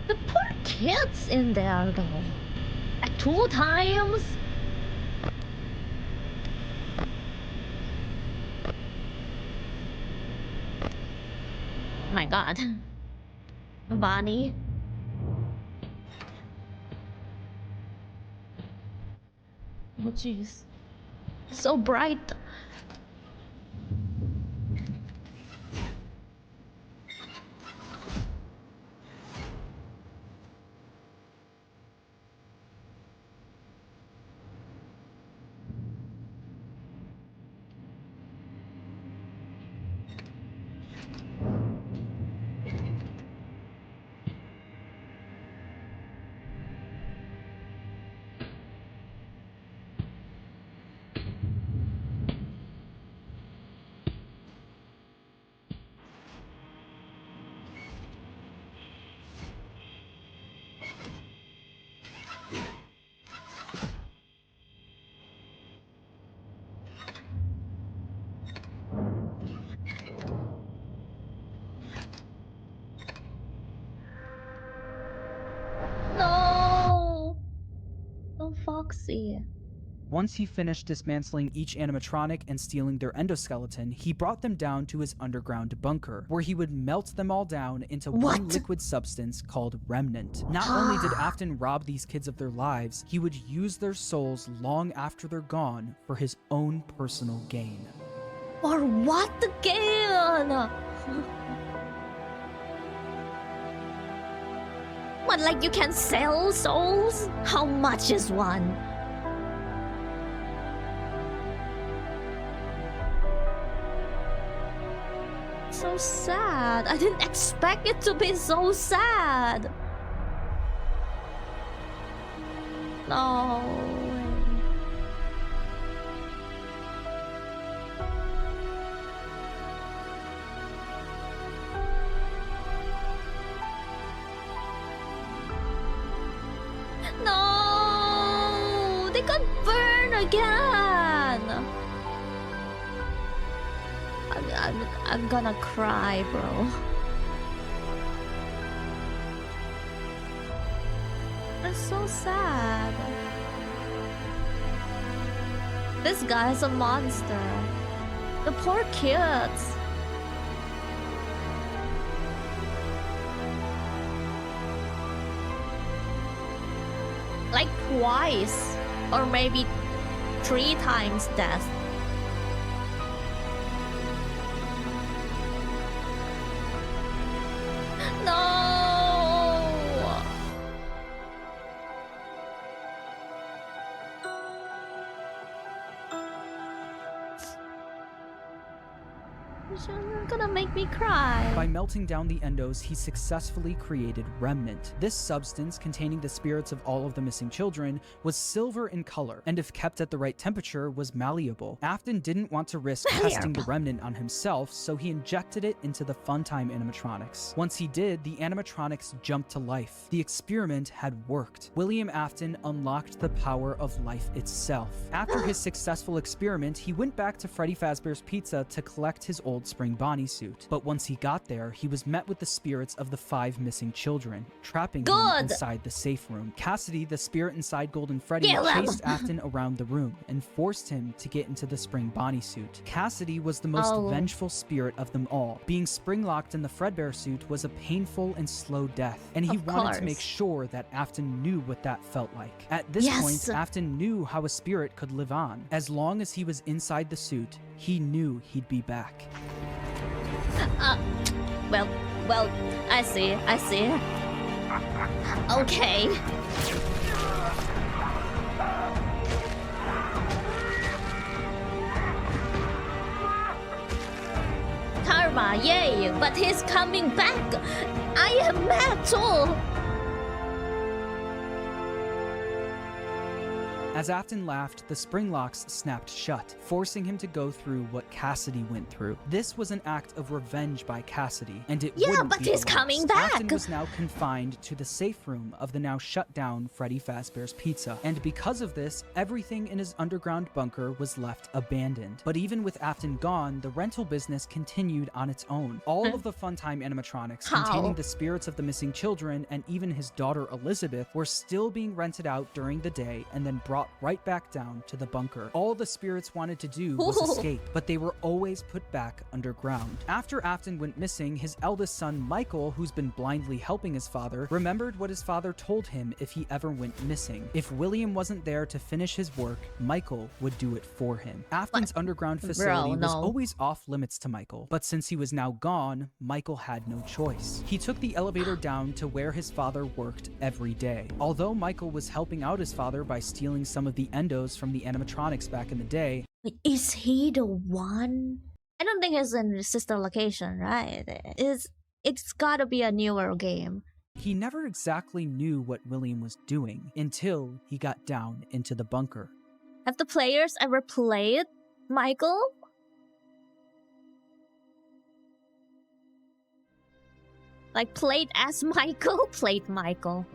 The poor kids in there though. At 2 times? My god. Bonnie. Oh jeez. So bright. No! Oh, Foxy. Once he finished dismantling each animatronic and stealing their endoskeleton, he brought them down to his underground bunker, where he would melt them all down into one liquid substance called Remnant. Not only did Afton rob these kids of their lives, he would use their souls long after they're gone for his own personal gain. For what again? What, like you can sell souls? How much is one? So sad. I didn't expect it to be so sad. No. No, they got burned again. I'm gonna cry, bro. That's so sad. This guy's a monster. The poor kids. Like twice, or maybe 3 times death. You're gonna make me cry. By melting down the endos, he successfully created Remnant. This substance, containing the spirits of all of the missing children, was silver in color, and if kept at the right temperature, was malleable. Afton didn't want to risk testing the Remnant on himself, so he injected it into the Funtime animatronics. Once he did, the animatronics jumped to life. The experiment had worked. William Afton unlocked the power of life itself. After his successful experiment, he went back to Freddy Fazbear's Pizza to collect his old spring Bonnie suit. But once he got there, he was met with the spirits of the 5 missing children, trapping him inside the safe room. Cassidy, the spirit inside Golden Freddy, chased Afton around the room and forced him to get into the spring Bonnie suit. Cassidy was the most vengeful spirit of them all. Being spring-locked in the Fredbear suit was a painful and slow death, and he wanted to make sure that Afton knew what that felt like. At this point, Afton knew how a spirit could live on. As long as he was inside the suit, he knew he'd be back. Well, I see. Okay. Karma, yay, but he's coming back. I am mad too. As Afton laughed, the spring locks snapped shut, forcing him to go through what Cassidy went through. This was an act of revenge by Cassidy, and it wouldn't but be he's the last. coming back. Afton was now confined to the safe room of the now shut down Freddy Fazbear's Pizza, and because of this, everything in his underground bunker was left abandoned. But even with Afton gone, the rental business continued on its own. All of the Funtime animatronics containing the spirits of the missing children and even his daughter Elizabeth were still being rented out during the day and then brought brought right back down to the bunker. All the spirits wanted to do was escape, but they were always put back underground. After Afton went missing, his eldest son, Michael, who's been blindly helping his father, remembered what his father told him if he ever went missing. If William wasn't there to finish his work, Michael would do it for him. Afton's underground facility was always off limits to Michael, but since he was now gone, Michael had no choice. He took the elevator down to where his father worked every day. Although Michael was helping out his father by stealing some of the endos from the animatronics back in the day. Wait, is he the one? I don't think it's in sister location, right? It's gotta be a newer game. He never exactly knew what William was doing until he got down into the bunker. Have the players ever played Michael? Like played as Michael? Played Michael.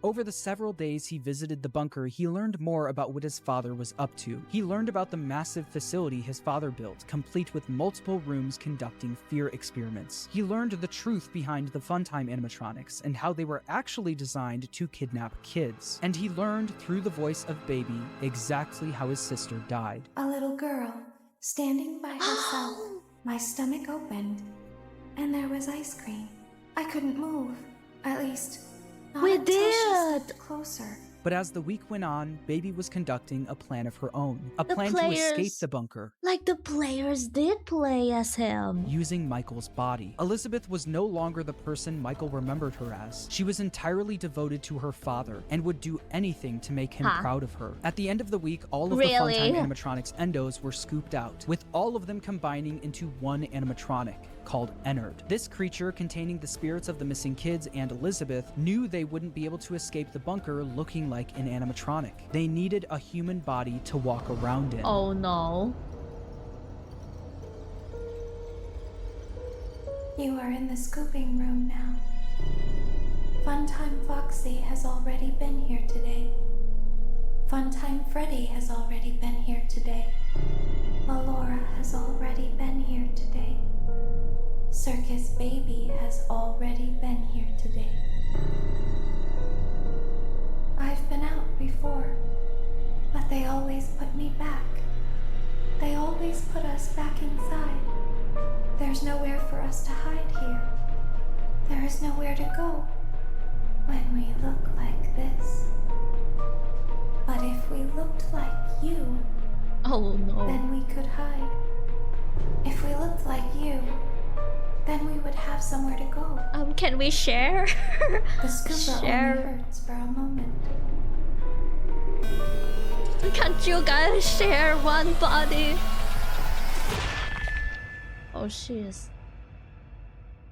Over the several days he visited the bunker, he learned more about what his father was up to. He learned about the massive facility his father built, complete with multiple rooms conducting fear experiments. He learned the truth behind the Funtime animatronics and how they were actually designed to kidnap kids. And he learned through the voice of Baby exactly how his sister died. A little girl, standing by herself. My stomach opened, and there was ice cream. I couldn't move, at least... We did! Closer. But as the week went on, Baby was conducting a plan of her own. A plan to escape the bunker. Like the players did play as him. Using Michael's body. Elizabeth was no longer the person Michael remembered her as. She was entirely devoted to her father and would do anything to make him proud of her. At the end of the week, all of the Funtime animatronics endos were scooped out, with all of them combining into one animatronic called Ennard. This creature, containing the spirits of the missing kids and Elizabeth, knew they wouldn't be able to escape the bunker looking like an animatronic. They needed a human body to walk around in. Oh no. You are in the scooping room now. Funtime Foxy has already been here today. Funtime Freddy has already been here today. Melora has already been here today. Circus Baby has already been here today. I've been out before, but they always put me back. They always put us back inside. There's nowhere for us to hide here. There is nowhere to go when we look like this. But if we looked like you, then we could hide. If we looked like you, then we would have somewhere to go. Can we share? The scooper only hurts for a moment. Can't you guys share one body? Oh, jeez.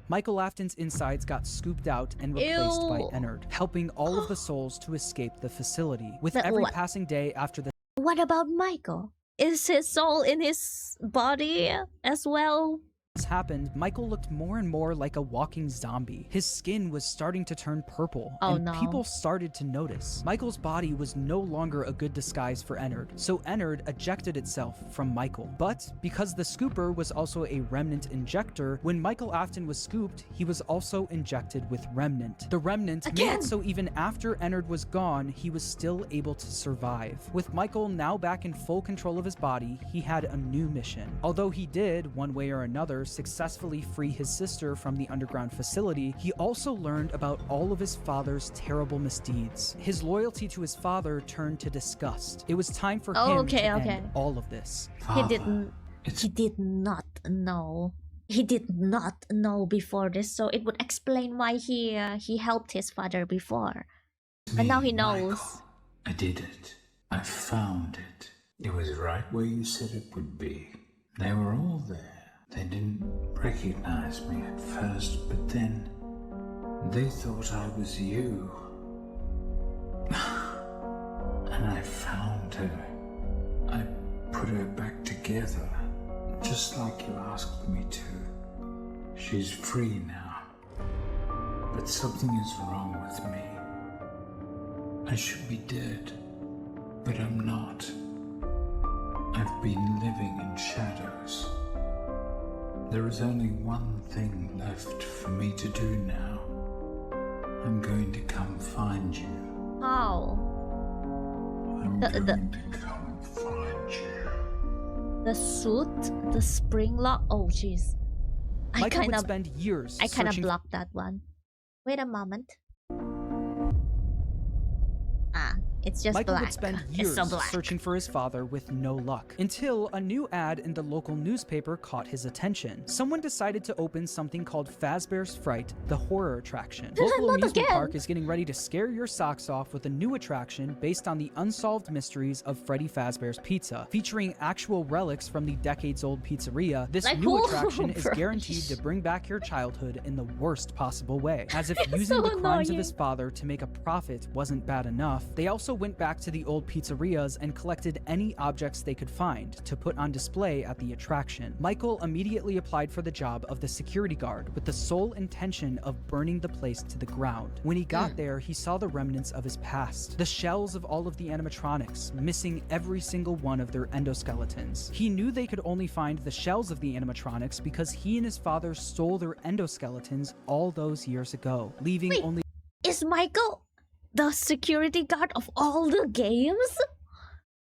Michael Afton's insides got scooped out and replaced by Ennard, helping all of the souls to escape the facility. With every passing day after the... What about Michael? Is his soul in his body as well? Happened, Michael looked more and more like a walking zombie. His skin was starting to turn purple, and people started to notice. Michael's body was no longer a good disguise for Ennard, so Ennard ejected itself from Michael. But because the scooper was also a remnant injector, when Michael Afton was scooped, he was also injected with remnant. The remnant made it so even after Ennard was gone, he was still able to survive. With Michael now back in full control of his body, he had a new mission. Although he did, one way or another, successfully free his sister from the underground facility, he also learned about all of his father's terrible misdeeds. His loyalty to his father turned to disgust. It was time for him to end all of this. He did not know. He did not know before this, so it would explain why he helped his father before. And now he knows. Michael, I did it. I found it. It was right where you said it would be. They were all there. They didn't recognize me at first, but then they thought I was you. And I found her. I put her back together, just like you asked me to. She's free now. But something is wrong with me. I should be dead, but I'm not. I've been living in shadows. There is only one thing left for me to do now. I'm going to come find you. How? I'm going to come find you. The suit, the spring lock. Oh, jeez. Michael would spend years. I kind of blocked that one. Wait a moment. Ah, it's just Michael black. would spend years it's so black. searching for his father with no luck, until a new ad in the local newspaper caught his attention. Someone decided to open something called Fazbear's Fright, the horror attraction. Local amusement park is getting ready to scare your socks off with a new attraction based on the unsolved mysteries of Freddy Fazbear's Pizza. Featuring actual relics from the decades-old pizzeria, this new attraction is guaranteed to bring back your childhood in the worst possible way. As if using the crimes of his father to make a profit wasn't bad enough, they also went back to the old pizzerias and collected any objects they could find to put on display at the attraction. Michael immediately applied for the job of the security guard with the sole intention of burning the place to the ground. When he got there, he saw the remnants of his past, the shells of all of the animatronics, missing every single one of their endoskeletons. He knew they could only find the shells of the animatronics because he and his father stole their endoskeletons all those years ago, leaving only— Is Michael the security guard of all the games?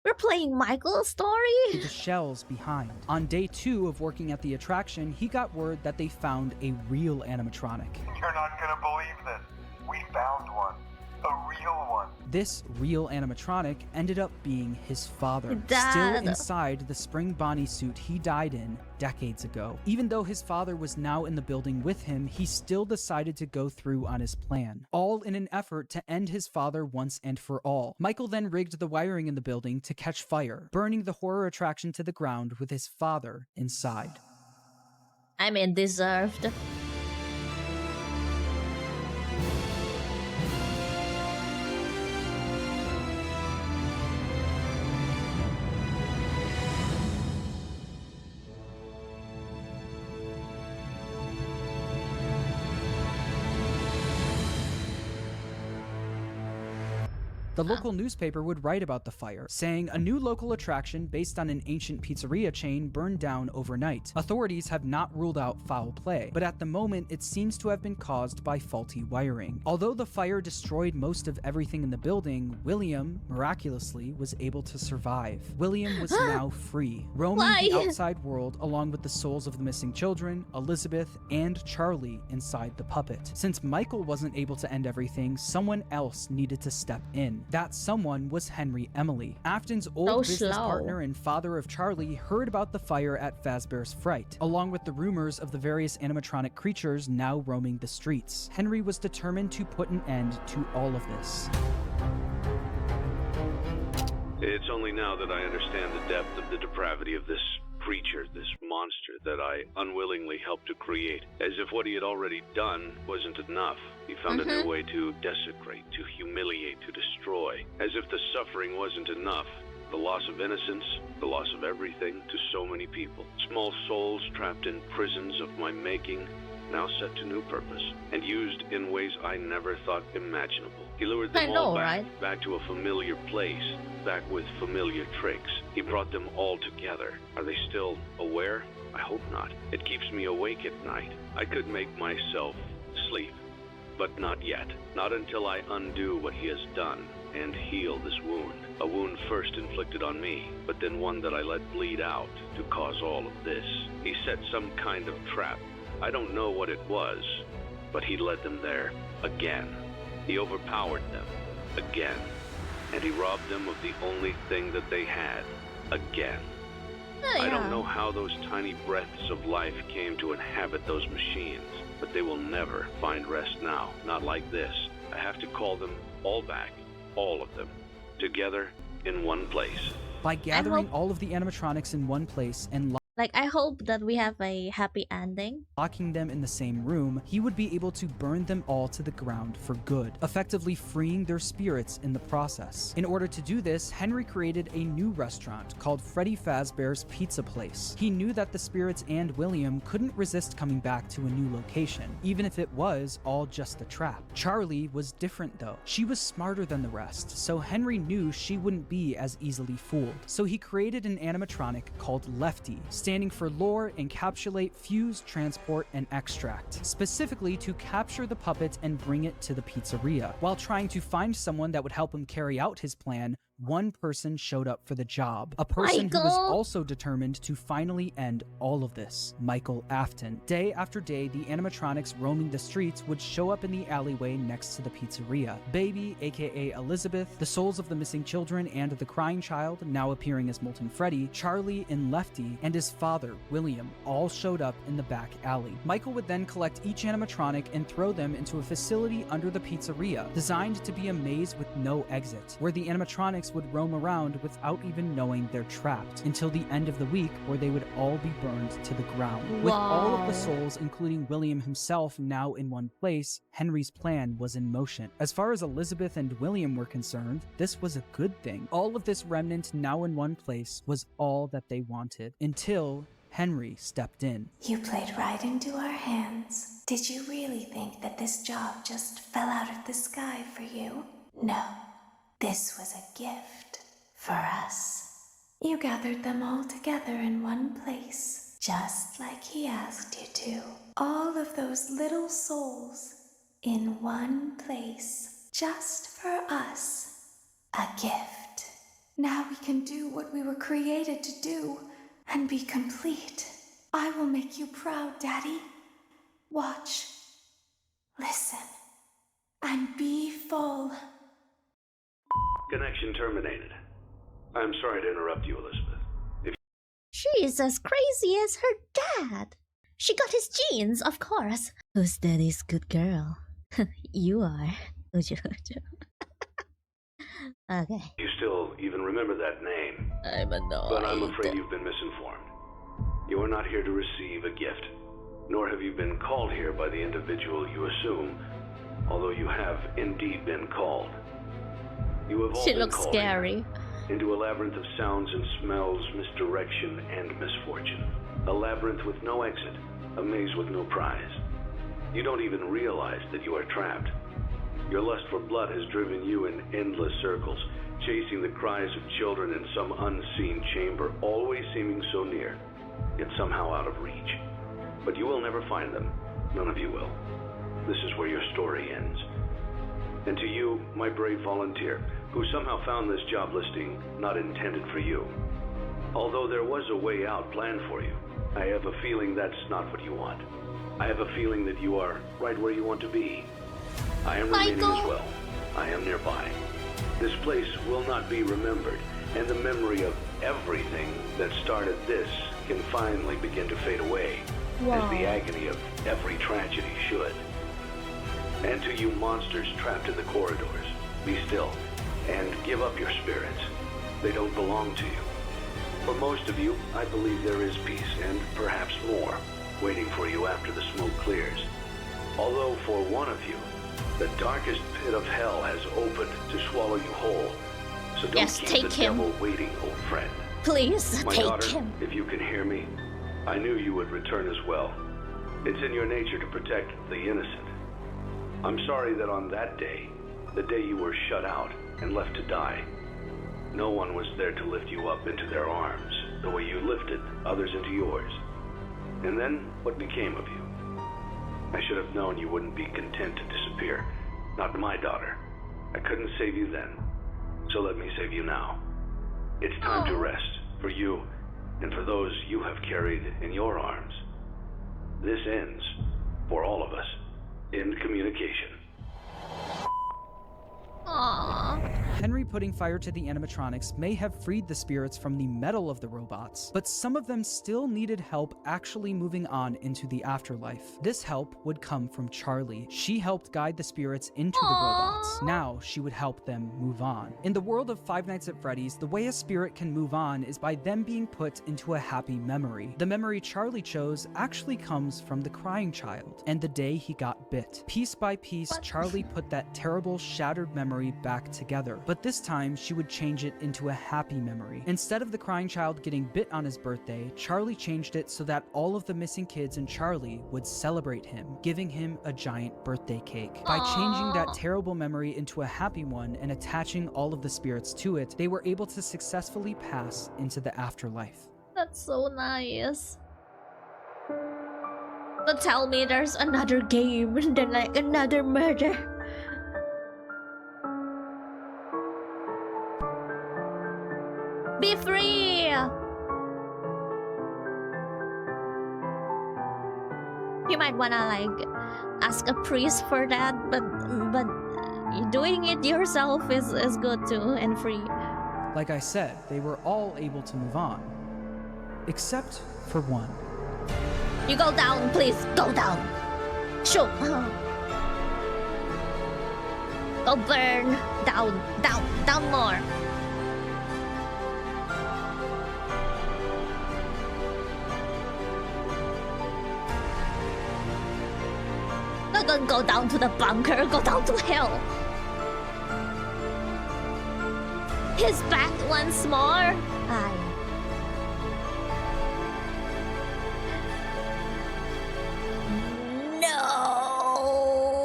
We're playing Michael's story? the shells behind. On day 2 of working at the attraction, he got word that they found a real animatronic. You're not gonna believe this. We found one. A real one. This real animatronic ended up being his father, Dad. still inside the spring Bonnie suit he died in decades ago. Even though his father was now in the building with him, he still decided to go through on his plan, all in an effort to end his father once and for all. Michael then rigged the wiring in the building to catch fire, burning the horror attraction to the ground with his father inside. I mean, deserved. The local newspaper would write about the fire, saying a new local attraction based on an ancient pizzeria chain burned down overnight. Authorities have not ruled out foul play, but at the moment it seems to have been caused by faulty wiring. Although the fire destroyed most of everything in the building, William, miraculously, was able to survive. William was now free, roaming the outside world along with the souls of the missing children, Elizabeth, and Charlie inside the puppet. Since Michael wasn't able to end everything, someone else needed to step in. That someone was Henry Emily. Afton's old business partner and father of Charlie heard about the fire at Fazbear's Fright, along with the rumors of the various animatronic creatures now roaming the streets. Henry was determined to put an end to all of this. It's only now that I understand the depth of the depravity of this creature, this monster that I unwillingly helped to create. As if what he had already done wasn't enough. He found a new way to desecrate, to humiliate, to destroy. As if the suffering wasn't enough. The loss of innocence, the loss of everything to so many people. Small souls trapped in prisons of my making, now set to new purpose, and used in ways I never thought imaginable. He lured them all back to a familiar place, back with familiar tricks. He brought them all together. Are they still aware? I hope not. It keeps me awake at night. I could make myself sleep, but not yet. Not until I undo what he has done and heal this wound. A wound first inflicted on me, but then one that I let bleed out to cause all of this. He set some kind of trap. I don't know what it was, but he led them there again. He overpowered them again, and he robbed them of the only thing that they had again. I don't know how those tiny breaths of life came to inhabit those machines, but they will never find rest now, not like this. I have to call them all back, all of them, together in one place. By gathering all of the animatronics in one place and I hope that we have a happy ending. Locking them in the same room, he would be able to burn them all to the ground for good, effectively freeing their spirits in the process. In order to do this, Henry created a new restaurant called Freddy Fazbear's Pizza Place. He knew that the spirits and William couldn't resist coming back to a new location, even if it was all just a trap. Charlie was different though. She was smarter than the rest, so Henry knew she wouldn't be as easily fooled. So he created an animatronic called Lefty, standing standing for lure, encapsulate, fuse, transport, and extract, specifically to capture the puppet and bring it to the pizzeria. While trying to find someone that would help him carry out his plan, one person showed up for the job. A person who was also determined to finally end all of this, Michael Afton. Day after day, the animatronics roaming the streets would show up in the alleyway next to the pizzeria. Baby, aka Elizabeth, the souls of the missing children and the crying child, now appearing as Molten Freddy, Charlie and Lefty, and his father, William, all showed up in the back alley. Michael would then collect each animatronic and throw them into a facility under the pizzeria, designed to be a maze with no exit, where the animatronics would roam around without even knowing they're trapped, until the end of the week, where they would all be burned to the ground. Wow. With all of the souls, including William himself, now in one place, Henry's plan was in motion. As far as Elizabeth and William were concerned, this was a good thing. All of this remnant now in one place was all that they wanted, until Henry stepped in. You played right into our hands. Did you really think that this job just fell out of the sky for you? No. This was a gift for us. You gathered them all together in one place, just like he asked you to. All of those little souls in one place, just for us. A gift. Now we can do what we were created to do and be complete. I will make you proud, Daddy. Watch, listen, and be full. Connection terminated. I'm sorry to interrupt you, Elizabeth. She's as crazy as her dad. She got his genes, of course. Who's daddy's good girl? You are. Okay. You still even remember that name. I'm annoyed. But I'm afraid you've been misinformed. You are not here to receive a gift, nor have you been called here by the individual you assume, although you have indeed been called. You have all she been looks called scary. Into a labyrinth of sounds and smells, misdirection, and misfortune. A labyrinth with no exit, a maze with no prize. You don't even realize that you are trapped. Your lust for blood has driven you in endless circles, chasing the cries of children in some unseen chamber, always seeming so near, yet somehow out of reach. But you will never find them. None of you will. This is where your story ends. And to you, my brave volunteer, who somehow found this job listing not intended for you. Although there was a way out planned for you, I have a feeling that's not what you want. I have a feeling that you are right where you want to be. I am remaining as well. I am nearby. This place will not be remembered, and the memory of everything that started this can finally begin to fade away, as the agony of every tragedy should. And to you monsters trapped in the corridors, be still, and give up your spirits. They don't belong to you. For most of you, I believe there is peace, and perhaps more, waiting for you after the smoke clears. Although for one of you, the darkest pit of hell has opened to swallow you whole. So don't keep the devil waiting, old friend. Please, my take daughter, him. If you can hear me, I knew you would return as well. It's in your nature to protect the innocent. I'm sorry that on that day, the day you were shut out and left to die, no one was there to lift you up into their arms, the way you lifted others into yours. And then, what became of you? I should have known you wouldn't be content to disappear. Not my daughter. I couldn't save you then, so let me save you now. It's time to rest, for you, and for those you have carried in your arms. This ends, for all of us, in communication. Aww. Henry putting fire to the animatronics may have freed the spirits from the metal of the robots, but some of them still needed help actually moving on into the afterlife. This help would come from Charlie. She helped guide the spirits into the robots. Now she would help them move on. In the world of Five Nights at Freddy's, the way a spirit can move on is by them being put into a happy memory. The memory Charlie chose actually comes from the crying child and the day he got bit. Piece by piece, Charlie put that terrible, shattered memory back together, but this time she would change it into a happy memory. Instead of the crying child getting bit on his birthday, Charlie changed it so that all of the missing kids and Charlie would celebrate him, giving him a giant birthday cake. By changing that terrible memory into a happy one and attaching all of the spirits to it, they were able to successfully pass into the afterlife. That's so nice. But tell me there's another game and then like another murder. Be free! You might wanna like ask a priest for that, but doing it yourself is good too and free. Like I said, they were all able to move on. Except for one. You go down, please. Go down. Shoot. Go burn. Down, down, down more. Not gonna go down to the bunker. Go down to hell. He's back once more. Aye.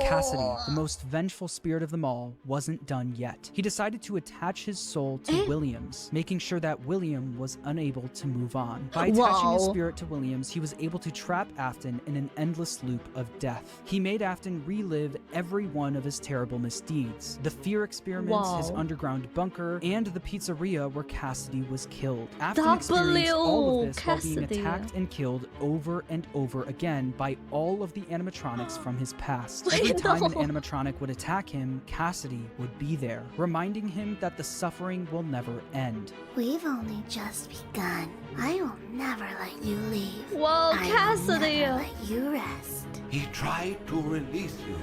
Cassidy, the most vengeful spirit of them all, wasn't done yet. He decided to attach his soul to William's, making sure that William was unable to move on. By attaching his spirit to William's, he was able to trap Afton in an endless loop of death. He made Afton relive every one of his terrible misdeeds. The fear experiments, his underground bunker, and the pizzeria where Cassidy was killed. Afton experienced all of this while being attacked and killed over and over again by all of the animatronics from his past. Every time an animatronic would attack him, Cassidy would be there, reminding him that the suffering will never end. We've only just begun. I will never let you leave. Whoa, Cassidy! I will never let you rest. He tried to release you.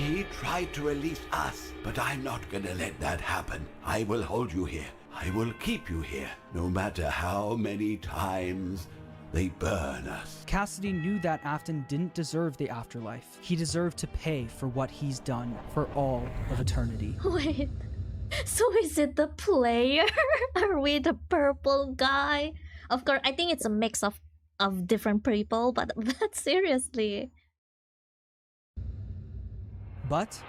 He tried to release us, but I'm not gonna let that happen. I will hold you here. I will keep you here, no matter how many times they burn us. Cassidy knew that Afton didn't deserve the afterlife. He deserved to pay for what he's done for all of eternity. Wait, so is it the player? Are we the purple guy? Of course, I think it's a mix of different people, but seriously. But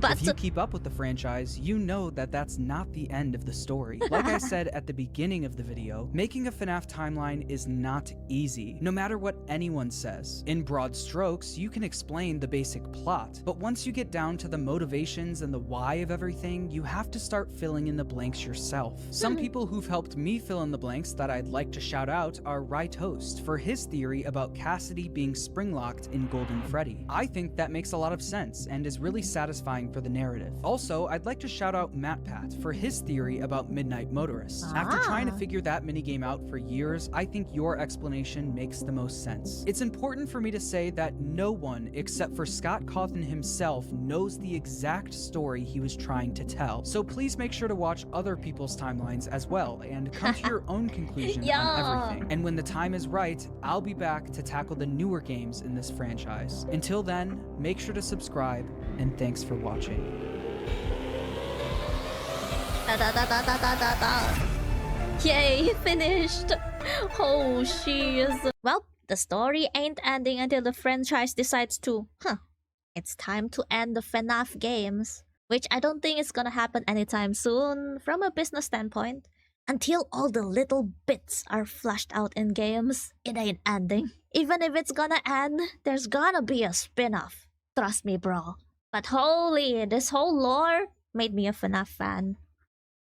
if you keep up with the franchise, you know that that's not the end of the story. Like I said at the beginning of the video, making a FNAF timeline is not easy, no matter what anyone says. In broad strokes, you can explain the basic plot, but once you get down to the motivations and the why of everything, you have to start filling in the blanks yourself. Some people who've helped me fill in the blanks that I'd like to shout out are Right Host for his theory about Cassidy being spring-locked in Golden Freddy. I think that makes a lot of sense and is really satisfying for the narrative. Also, I'd like to shout out MattPat for his theory about Midnight Motorists. After trying to figure that minigame out for years, I think your explanation makes the most sense. It's important for me to say that no one except for Scott Cawthon himself knows the exact story he was trying to tell. So please make sure to watch other people's timelines as well and come to your own conclusion on everything. And when the time is right, I'll be back to tackle the newer games in this franchise. Until then, make sure to subscribe, and thanks for watching. Yay, finished! Oh, jeez. Well, the story ain't ending until the franchise decides to, it's time to end the FNAF games. Which I don't think is gonna happen anytime soon from a business standpoint. Until all the little bits are flushed out in games, it ain't ending. Even if it's gonna end, there's gonna be a spin-off. Trust me, bro. But holy, this whole lore made me a FNAF fan.